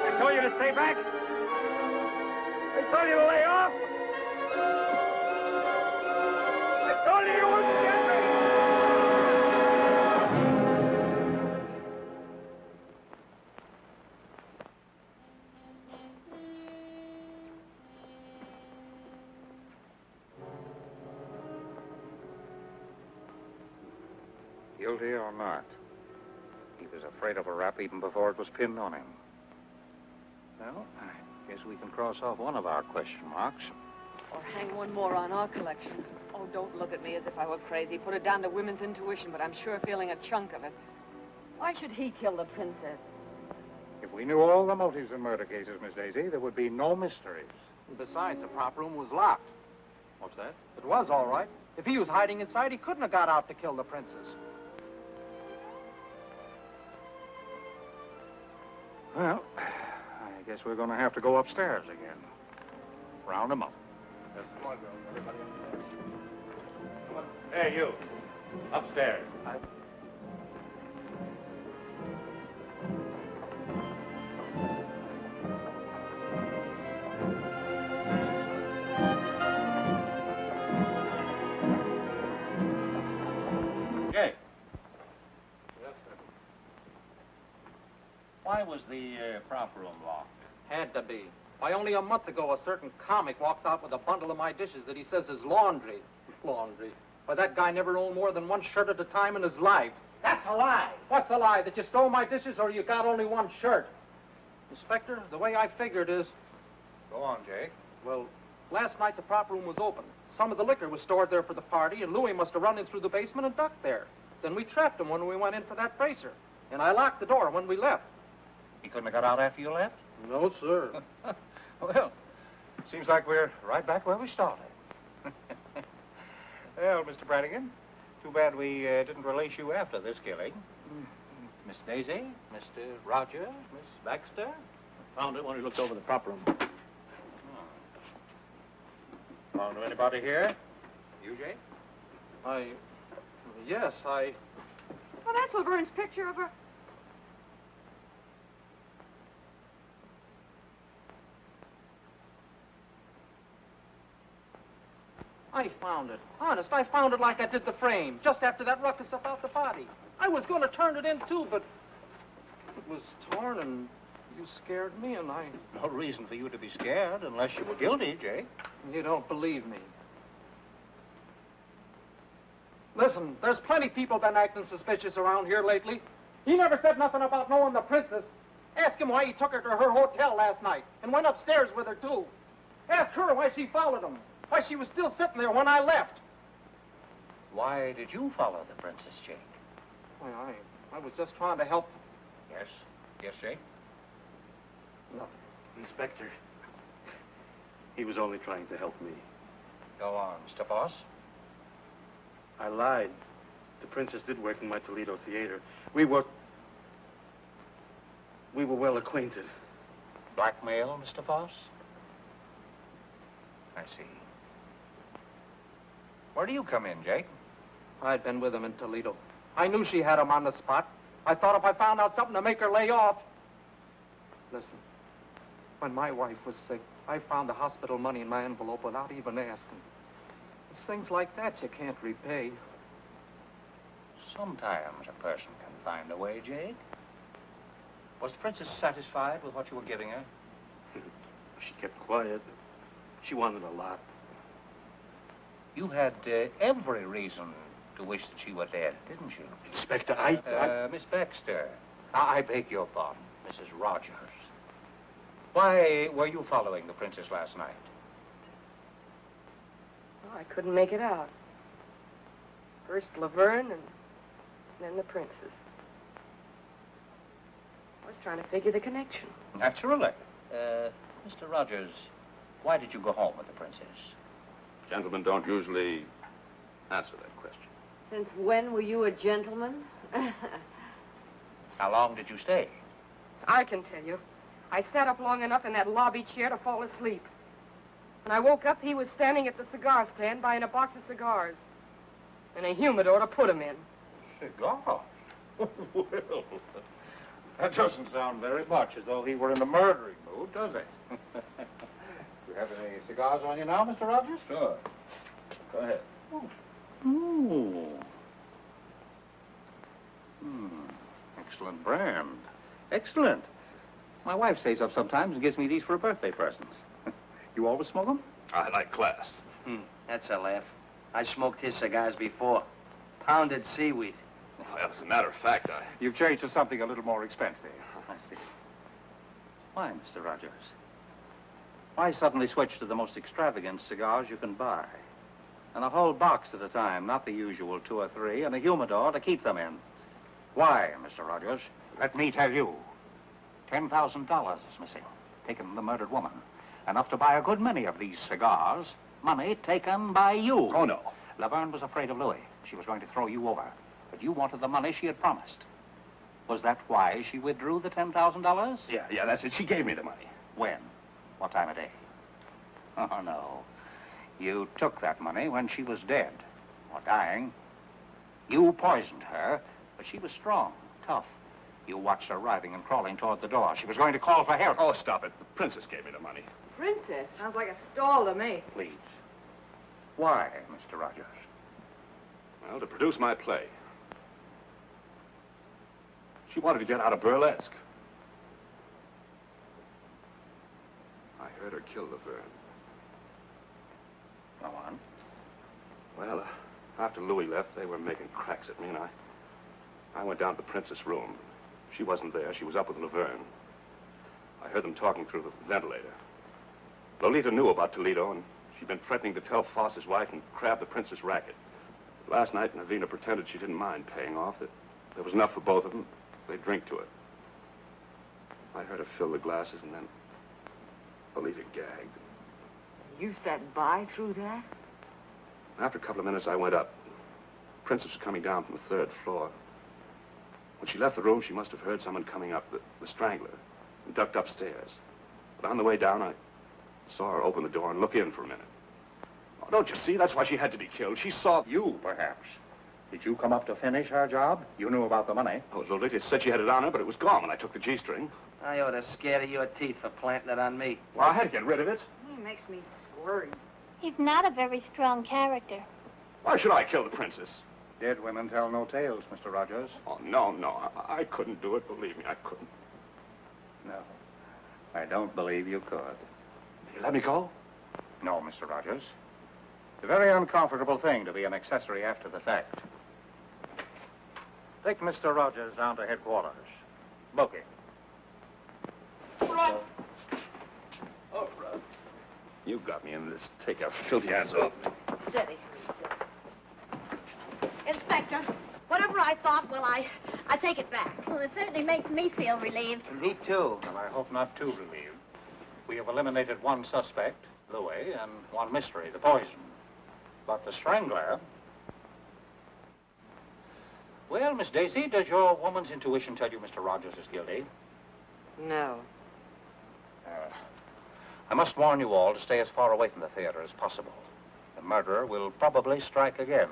[SPEAKER 14] I told you to stay back. I told you to lay off. I told you you wouldn't get me. Guilty or not, he was afraid of a rap even before it was pinned on him. Well, I guess we can cross off one of our question marks.
[SPEAKER 8] Or hang one more on our collection. Oh, don't look at me as if I were crazy. Put it down to women's intuition, but I'm sure feeling a chunk of it. Why should he kill the princess?
[SPEAKER 14] If we knew all the motives in murder cases, Miss Daisy, there would be no mysteries.
[SPEAKER 20] Besides, the prop room was locked.
[SPEAKER 14] What's that?
[SPEAKER 20] It was all right. If he was hiding inside, he couldn't have got out to kill the princess.
[SPEAKER 14] Well, I guess we're going to have to go upstairs again. Round them up.
[SPEAKER 20] Come on, girls. Everybody upstairs. Come on.
[SPEAKER 14] Hey, you. Upstairs. Jay.
[SPEAKER 20] Yes, sir.
[SPEAKER 14] Why was the prop room locked?
[SPEAKER 20] Had to be. Why, only a month ago, a certain comic walks out with a bundle of my dishes that he says is laundry. Laundry. Why, that guy never owned more than one shirt at a time in his life.
[SPEAKER 10] That's a lie.
[SPEAKER 20] What's a lie? That you stole my dishes or you got only one shirt? Inspector, the way I figured is...
[SPEAKER 14] Go on, Jake.
[SPEAKER 20] Well, last night the prop room was open. Some of the liquor was stored there for the party, and Louis must have run in through the basement and ducked there. Then we trapped him when we went in for that bracer. And I locked the door when we left.
[SPEAKER 14] He couldn't have got out after you left?
[SPEAKER 20] No, sir.
[SPEAKER 14] Well, seems like we're right back where we started. Well, Mr. Brannigan, too bad we didn't release you after this killing. Miss Daisy, Mr. Roger, Miss Baxter?
[SPEAKER 7] Found it when we looked over the prop room.
[SPEAKER 14] Found anybody here? You, Jake?
[SPEAKER 20] Yes,
[SPEAKER 12] Oh, that's Laverne's picture of her.
[SPEAKER 20] I found it. Honest, I found it like I did the frame, just after that ruckus about the body. I was going to turn it in, too, but it was torn, and you scared me, and I...
[SPEAKER 14] No reason for you to be scared unless you were guilty, Jake.
[SPEAKER 20] You don't believe me. Listen, there's plenty people been acting suspicious around here lately. He never said nothing about knowing the princess. Ask him why he took her to her hotel last night and went upstairs with her, too. Ask her why she followed him. Why she was still sitting there when I left.
[SPEAKER 14] Why did you follow the princess, Jake?
[SPEAKER 20] Why, I was just trying to help.
[SPEAKER 14] Yes? Yes, Jake?
[SPEAKER 20] No.
[SPEAKER 7] Inspector, he was only trying to help me.
[SPEAKER 14] Go on, Mr. Boss.
[SPEAKER 7] I lied. The princess did work in my Toledo theater. We were well acquainted.
[SPEAKER 14] Blackmail, Mr. Boss? I see. Where do you come in, Jake?
[SPEAKER 20] I'd been with him in Toledo. I knew she had him on the spot. I thought if I found out something to make her lay off... Listen, when my wife was sick, I found the hospital money in my envelope without even asking. It's things like that you can't repay.
[SPEAKER 14] Sometimes a person can find a way, Jake. Was the princess satisfied with what you were giving her?
[SPEAKER 7] She kept quiet. She wanted a lot.
[SPEAKER 14] You had every reason to wish that she were dead, didn't you?
[SPEAKER 7] Inspector,
[SPEAKER 14] Miss Baxter, I beg your pardon, Mrs. Rogers. Why were you following the princess last night?
[SPEAKER 8] Oh, I couldn't make it out. First Laverne and then the princess. I was trying to figure the connection.
[SPEAKER 14] Naturally. Mr. Rogers, why did you go home with the princess?
[SPEAKER 13] Gentlemen don't usually answer that question.
[SPEAKER 8] Since when were you a gentleman?
[SPEAKER 14] How long did you stay?
[SPEAKER 12] I can tell you. I sat up long enough in that lobby chair to fall asleep. When I woke up, he was standing at the cigar stand buying a box of cigars. And a humidor to put them in.
[SPEAKER 14] Cigar? Well, that doesn't sound very much as though he were in a murdering mood, does it? You have any cigars on you now, Mr. Rogers?
[SPEAKER 13] Sure. Go ahead.
[SPEAKER 14] Ooh. Excellent brand. Excellent. My wife saves up sometimes and gives me these for a birthday present. You always smoke them?
[SPEAKER 13] I like class.
[SPEAKER 5] That's a laugh. I smoked his cigars before. Pounded seaweed.
[SPEAKER 13] Well, as a matter of fact,
[SPEAKER 14] You've changed to something a little more expensive. I see. Why, Mr. Rogers? Why suddenly switch to the most extravagant cigars you can buy? And a whole box at a time, not the usual 2 or 3, and a humidor to keep them in. Why, Mr. Rogers? Let me tell you. $10,000 is missing, taken from the murdered woman. Enough to buy a good many of these cigars. Money taken by you.
[SPEAKER 13] Oh, no.
[SPEAKER 14] Laverne was afraid of Louis. She was going to throw you over. But you wanted the money she had promised. Was that why she withdrew the $10,000?
[SPEAKER 13] Yeah, that's it. She gave me the money.
[SPEAKER 14] When? What time of day? Oh, no. You took that money when she was dead, or dying. You poisoned her, but she was strong, tough. You watched her writhing and crawling toward the door. She was going to call for help.
[SPEAKER 13] Oh, stop it. The princess gave me the money.
[SPEAKER 8] Princess? Sounds like a stall to me.
[SPEAKER 14] Please. Why, Mr. Rogers?
[SPEAKER 13] Well, to produce my play. She wanted to get out of Burlesque. I heard her kill Laverne.
[SPEAKER 14] Go on.
[SPEAKER 13] Well, after Louis left, they were making cracks at me, and I went down to the princess' room. She wasn't there. She was up with Laverne. I heard them talking through the ventilator. Lolita knew about Toledo, and she'd been threatening to tell Foss's wife and crab the princess' racket. Last night, Navina pretended she didn't mind paying off, that there was enough for both of them. They'd drink to it. I heard her fill the glasses, and then Lolita gagged.
[SPEAKER 8] You sat by through that?
[SPEAKER 13] After a couple of minutes, I went up. The princess was coming down from the 3rd floor. When she left the room, she must have heard someone coming up, the strangler, and ducked upstairs. But on the way down, I saw her open the door and look in for a minute. Oh, don't you see? That's why she had to be killed. She saw...
[SPEAKER 14] You, perhaps. Did you come up to finish her job? You knew about the money.
[SPEAKER 13] Oh, Lolita said she had it on her, but it was gone when I took the G-string.
[SPEAKER 5] I ought to scare your teeth for planting it on me.
[SPEAKER 13] Well, I had to get rid of it.
[SPEAKER 8] He makes me squirm.
[SPEAKER 17] He's not a very strong character.
[SPEAKER 13] Why should I kill the princess?
[SPEAKER 14] Dead women tell no tales, Mr. Rogers.
[SPEAKER 13] Oh, no. I couldn't do it. Believe me, I couldn't.
[SPEAKER 14] No. I don't believe you could.
[SPEAKER 13] You let me go?
[SPEAKER 14] No, Mr. Rogers. It's a very uncomfortable thing to be an accessory after the fact. Take Mr. Rogers down to headquarters. Book him.
[SPEAKER 13] Run! Oh, Run. You got me in this. Take your filthy hands off me.
[SPEAKER 4] Steady. Inspector, whatever I thought, well, I take it back.
[SPEAKER 17] Well, it certainly makes me feel relieved.
[SPEAKER 21] Me too.
[SPEAKER 14] Well, I hope not too relieved. We have eliminated one suspect, Louis, and one mystery, the poison. But the strangler... Well, Miss Daisy, does your woman's intuition tell you Mr. Rogers is guilty?
[SPEAKER 8] No.
[SPEAKER 14] I must warn you all to stay as far away from the theater as possible. The murderer will probably strike again.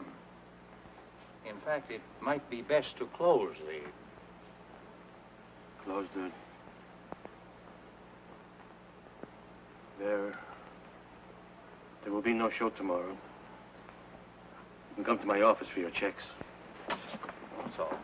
[SPEAKER 14] In fact, it might be best to close the...
[SPEAKER 7] Close the... There will be no show tomorrow. You can come to my office for your checks.
[SPEAKER 14] That's all.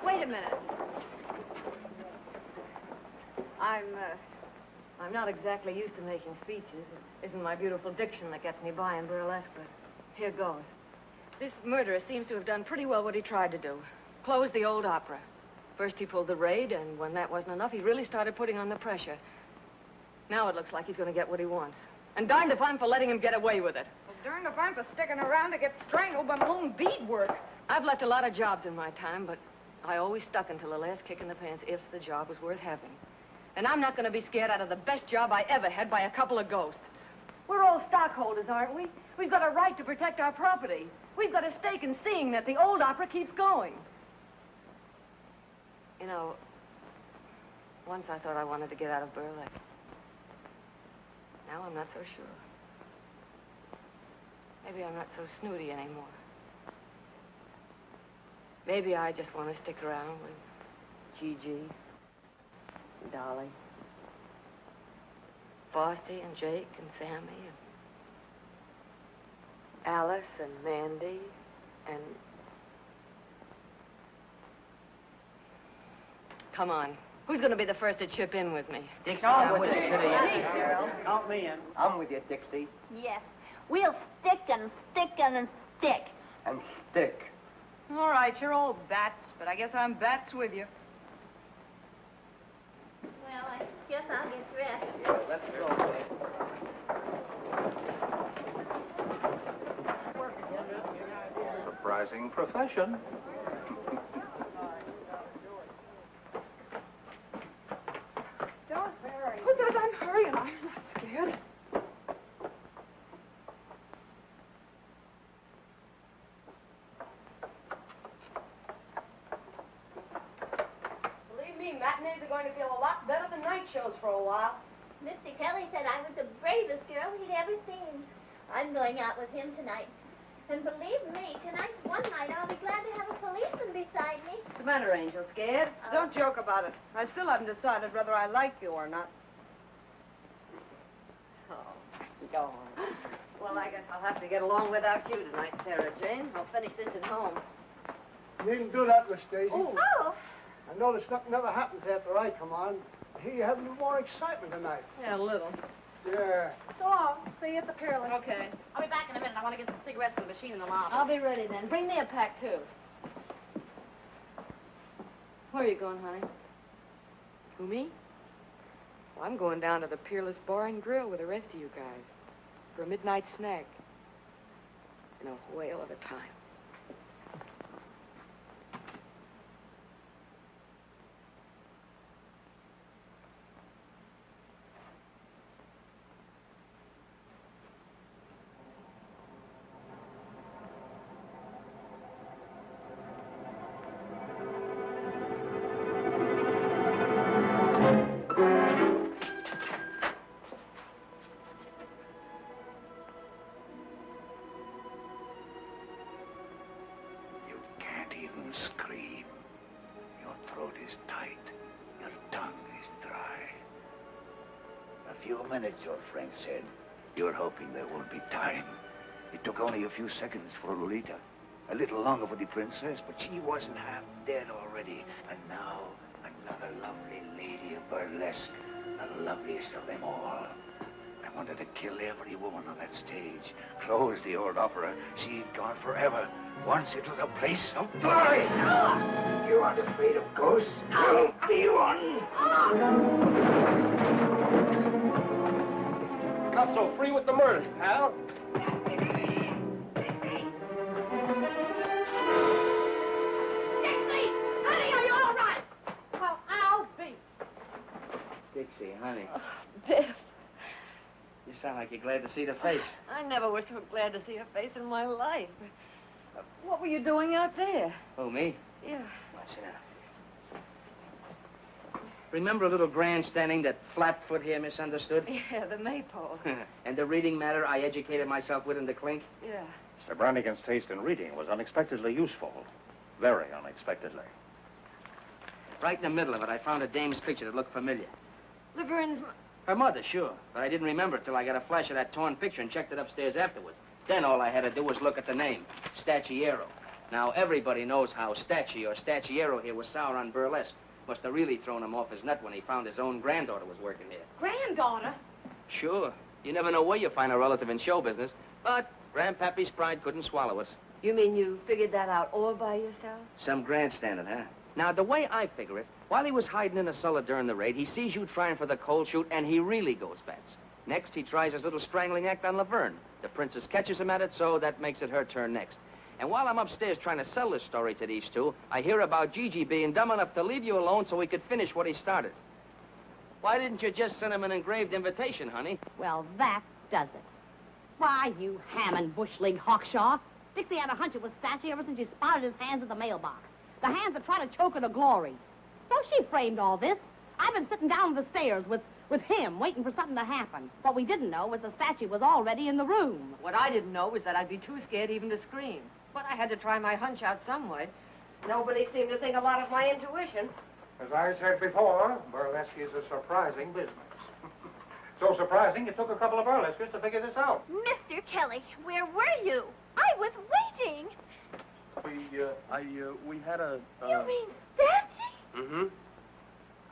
[SPEAKER 8] Wait a minute. I'm not exactly used to making speeches. It isn't my beautiful diction that gets me by in burlesque, but here goes. This murderer seems to have done pretty well what he tried to do. Closed the old opera. First he pulled the raid, and when that wasn't enough, he really started putting on the pressure. Now it looks like he's going to get what he wants. And darned if I'm for letting him get away with it.
[SPEAKER 12] Well, darned if I'm for sticking around to get strangled by my own beadwork.
[SPEAKER 8] I've left a lot of jobs in my time, but I always stuck until the last kick in the pants if the job was worth having. And I'm not going to be scared out of the best job I ever had by a couple of ghosts. We're all stockholders, aren't we? We've got a right to protect our property. We've got a stake in seeing that the old opera keeps going. You know, once I thought I wanted to get out of burlesque. Now I'm not so sure. Maybe I'm not so snooty anymore. Maybe I just want to stick around with Gigi, and Dolly, Frosty and Jake and Sammy and Alice and Mandy and... Come on. Who's going to be the first to chip in with me?
[SPEAKER 5] Dixie,
[SPEAKER 19] I'm
[SPEAKER 5] I'm
[SPEAKER 19] with
[SPEAKER 5] with
[SPEAKER 19] you,
[SPEAKER 5] you.
[SPEAKER 19] Kitty. Count me in. I'm with you, Dixie.
[SPEAKER 11] Yes. We'll stick and stick and stick.
[SPEAKER 19] And stick.
[SPEAKER 12] All right, you're all bats, but I guess I'm bats with you.
[SPEAKER 11] Well, I guess I'll get dressed.
[SPEAKER 19] Yeah, let's go.
[SPEAKER 14] Surprising profession.
[SPEAKER 12] Don't hurry. Who says I'm hurrying? I'm not scared.
[SPEAKER 4] Believe me, matinees are going to feel a lot better than night shows for a while.
[SPEAKER 11] Mr. Kelly said I was the bravest girl he'd ever seen. I'm going out with him tonight. And believe me, tonight's one night I'll be glad to have a policeman beside me.
[SPEAKER 8] What's the matter, Angel? Scared?
[SPEAKER 12] Don't joke about it. I still haven't decided whether I like you or not.
[SPEAKER 8] Oh, go on. Well, I guess I'll have to get along without you tonight, Sarah Jane. I'll finish this at home.
[SPEAKER 2] You needn't do that, Miss Daisy.
[SPEAKER 11] Oh.
[SPEAKER 2] I notice nothing ever happens after I come on. I hear you having more excitement tonight.
[SPEAKER 8] Yeah, a little.
[SPEAKER 2] Yeah.
[SPEAKER 4] So long. See you at the Peerless. Okay. I'll be back in a minute. I want to get some cigarettes from the machine in the lobby.
[SPEAKER 8] I'll be ready then. Bring me a pack, too. Where are you going, honey?
[SPEAKER 3] Who, me? Well, I'm going down to the Peerless Bar and Grill with the rest of you guys for a midnight snack. In a whale of a time.
[SPEAKER 6] Scream. Your throat is tight. Your tongue is dry. A few minutes, your friend said. You're hoping there won't be time. It took only a few seconds for Lolita. A little longer for the princess, but she wasn't half dead already. And now, another lovely lady of burlesque. The loveliest of them all. I wanted to kill every woman on that stage. Close the old opera. She'd gone forever. Once it was a place of glory. You aren't afraid of ghosts? I'll be one.
[SPEAKER 10] Not so free with the murders, pal.
[SPEAKER 4] Dixie! Honey, are you all right? Well, I'll be.
[SPEAKER 5] Dixie, honey.
[SPEAKER 8] Oh, Biff.
[SPEAKER 5] You sound like you're glad to see the face.
[SPEAKER 8] I never was so glad to see her face in my life. What were you doing out there?
[SPEAKER 5] Who, me?
[SPEAKER 8] Yeah.
[SPEAKER 5] Well, sit down. Remember a little grandstanding that Flatfoot here misunderstood?
[SPEAKER 8] Yeah, the maypole.
[SPEAKER 5] And the reading matter I educated myself with in the clink?
[SPEAKER 8] Yeah.
[SPEAKER 14] Mr. Brannigan's taste in reading was unexpectedly useful. Very unexpectedly.
[SPEAKER 5] Right in the middle of it, I found a dame's picture that looked familiar.
[SPEAKER 8] Laverne's...
[SPEAKER 5] Her mother, sure. But I didn't remember it till I got a flash of that torn picture and checked it upstairs afterwards. Then all I had to do was look at the name, Stacciero. Now, everybody knows how Stacci or Stacciero here was sour on Burlesque. Must have really thrown him off his nut when he found his own granddaughter was working here.
[SPEAKER 4] Granddaughter?
[SPEAKER 5] Sure. You never know where you find a relative in show business. But Grandpappy's pride couldn't swallow it.
[SPEAKER 8] You mean you figured that out all by yourself?
[SPEAKER 5] Some grandstanding, huh? Now, the way I figure it, while he was hiding in the cellar during the raid, he sees you trying for the cold shoot, and he really goes bats. Next, he tries his little strangling act on Laverne. The princess catches him at it, so that makes it her turn next. And while I'm upstairs trying to sell this story to these two, I hear about Gigi being dumb enough to leave you alone so he could finish what he started. Why didn't you just send him an engraved invitation, honey?
[SPEAKER 4] Well, that does it. Why, you ham and bush league hawkshaw. Dixie had a hunch it was Stacci ever since she spotted his hands at the mailbox. The hands that try to choke her to glory. So she framed all this. I've been sitting down the stairs with him, waiting for something to happen. What we didn't know was the statue was already in the room.
[SPEAKER 8] What I didn't know was that I'd be too scared even to scream. But I had to try my hunch out some way. Nobody seemed to think a lot of my intuition.
[SPEAKER 14] As I said before, burlesque is a surprising business. So surprising, it took a couple of burlesquers to figure this out.
[SPEAKER 17] Mr. Kelly, where were you? I was waiting.
[SPEAKER 20] We had a...
[SPEAKER 17] You mean Statue?
[SPEAKER 20] Mm-hmm.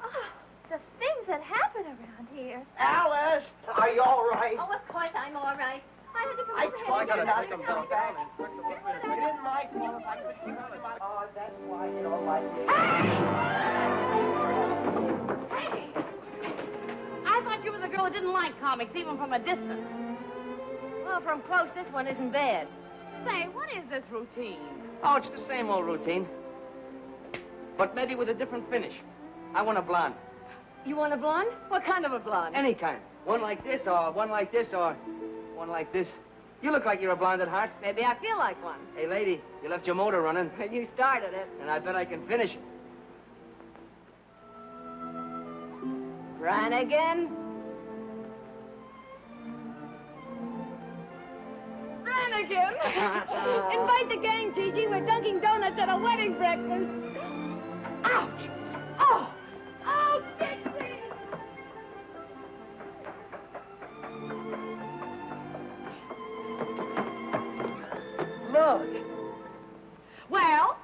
[SPEAKER 17] Oh, the things that happen around here.
[SPEAKER 1] Alice, are you all right?
[SPEAKER 17] Oh, of course I'm all right. I had to come
[SPEAKER 1] I
[SPEAKER 17] over
[SPEAKER 1] tried
[SPEAKER 17] here
[SPEAKER 1] to
[SPEAKER 17] and
[SPEAKER 1] knock
[SPEAKER 17] get
[SPEAKER 1] them
[SPEAKER 17] the
[SPEAKER 1] down.
[SPEAKER 17] back.
[SPEAKER 1] It isn't my fault. I could keep them out. Oh, that's why you don't like me.
[SPEAKER 4] I thought you were the girl who didn't like comics, even from a distance.
[SPEAKER 8] Well, from close, this one isn't bad.
[SPEAKER 4] Say, what is this routine?
[SPEAKER 5] Oh, it's the same old routine. But maybe with a different finish. I want a blonde.
[SPEAKER 8] You want a blonde? What kind of a blonde?
[SPEAKER 5] Any kind. One like this, or one like this, or one like this. You look like you're a blonde at heart.
[SPEAKER 8] Maybe I feel like one.
[SPEAKER 5] Hey, lady, you left your motor running.
[SPEAKER 8] You started it.
[SPEAKER 5] And I bet I can finish it.
[SPEAKER 8] Brannigan?
[SPEAKER 17] Brannigan! Invite the gang, Gigi. We're dunking donuts at a wedding breakfast. Ouch! Oh! Oh, Dixie!
[SPEAKER 1] Look.
[SPEAKER 4] Well?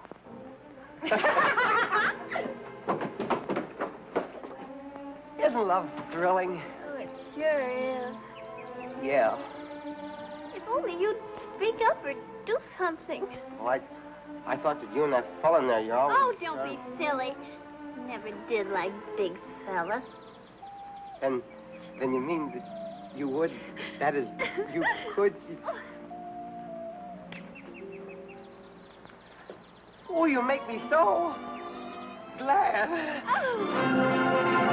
[SPEAKER 1] Isn't love thrilling?
[SPEAKER 17] Oh, it sure is.
[SPEAKER 1] Yeah.
[SPEAKER 17] If only you'd speak up or do something.
[SPEAKER 1] Well, I thought that you and that fella in there, you always...
[SPEAKER 17] Oh, don't be silly. Never did like big fellas.
[SPEAKER 1] Then you mean that you would? That is, you could... Oh, you make me so glad.
[SPEAKER 17] Oh.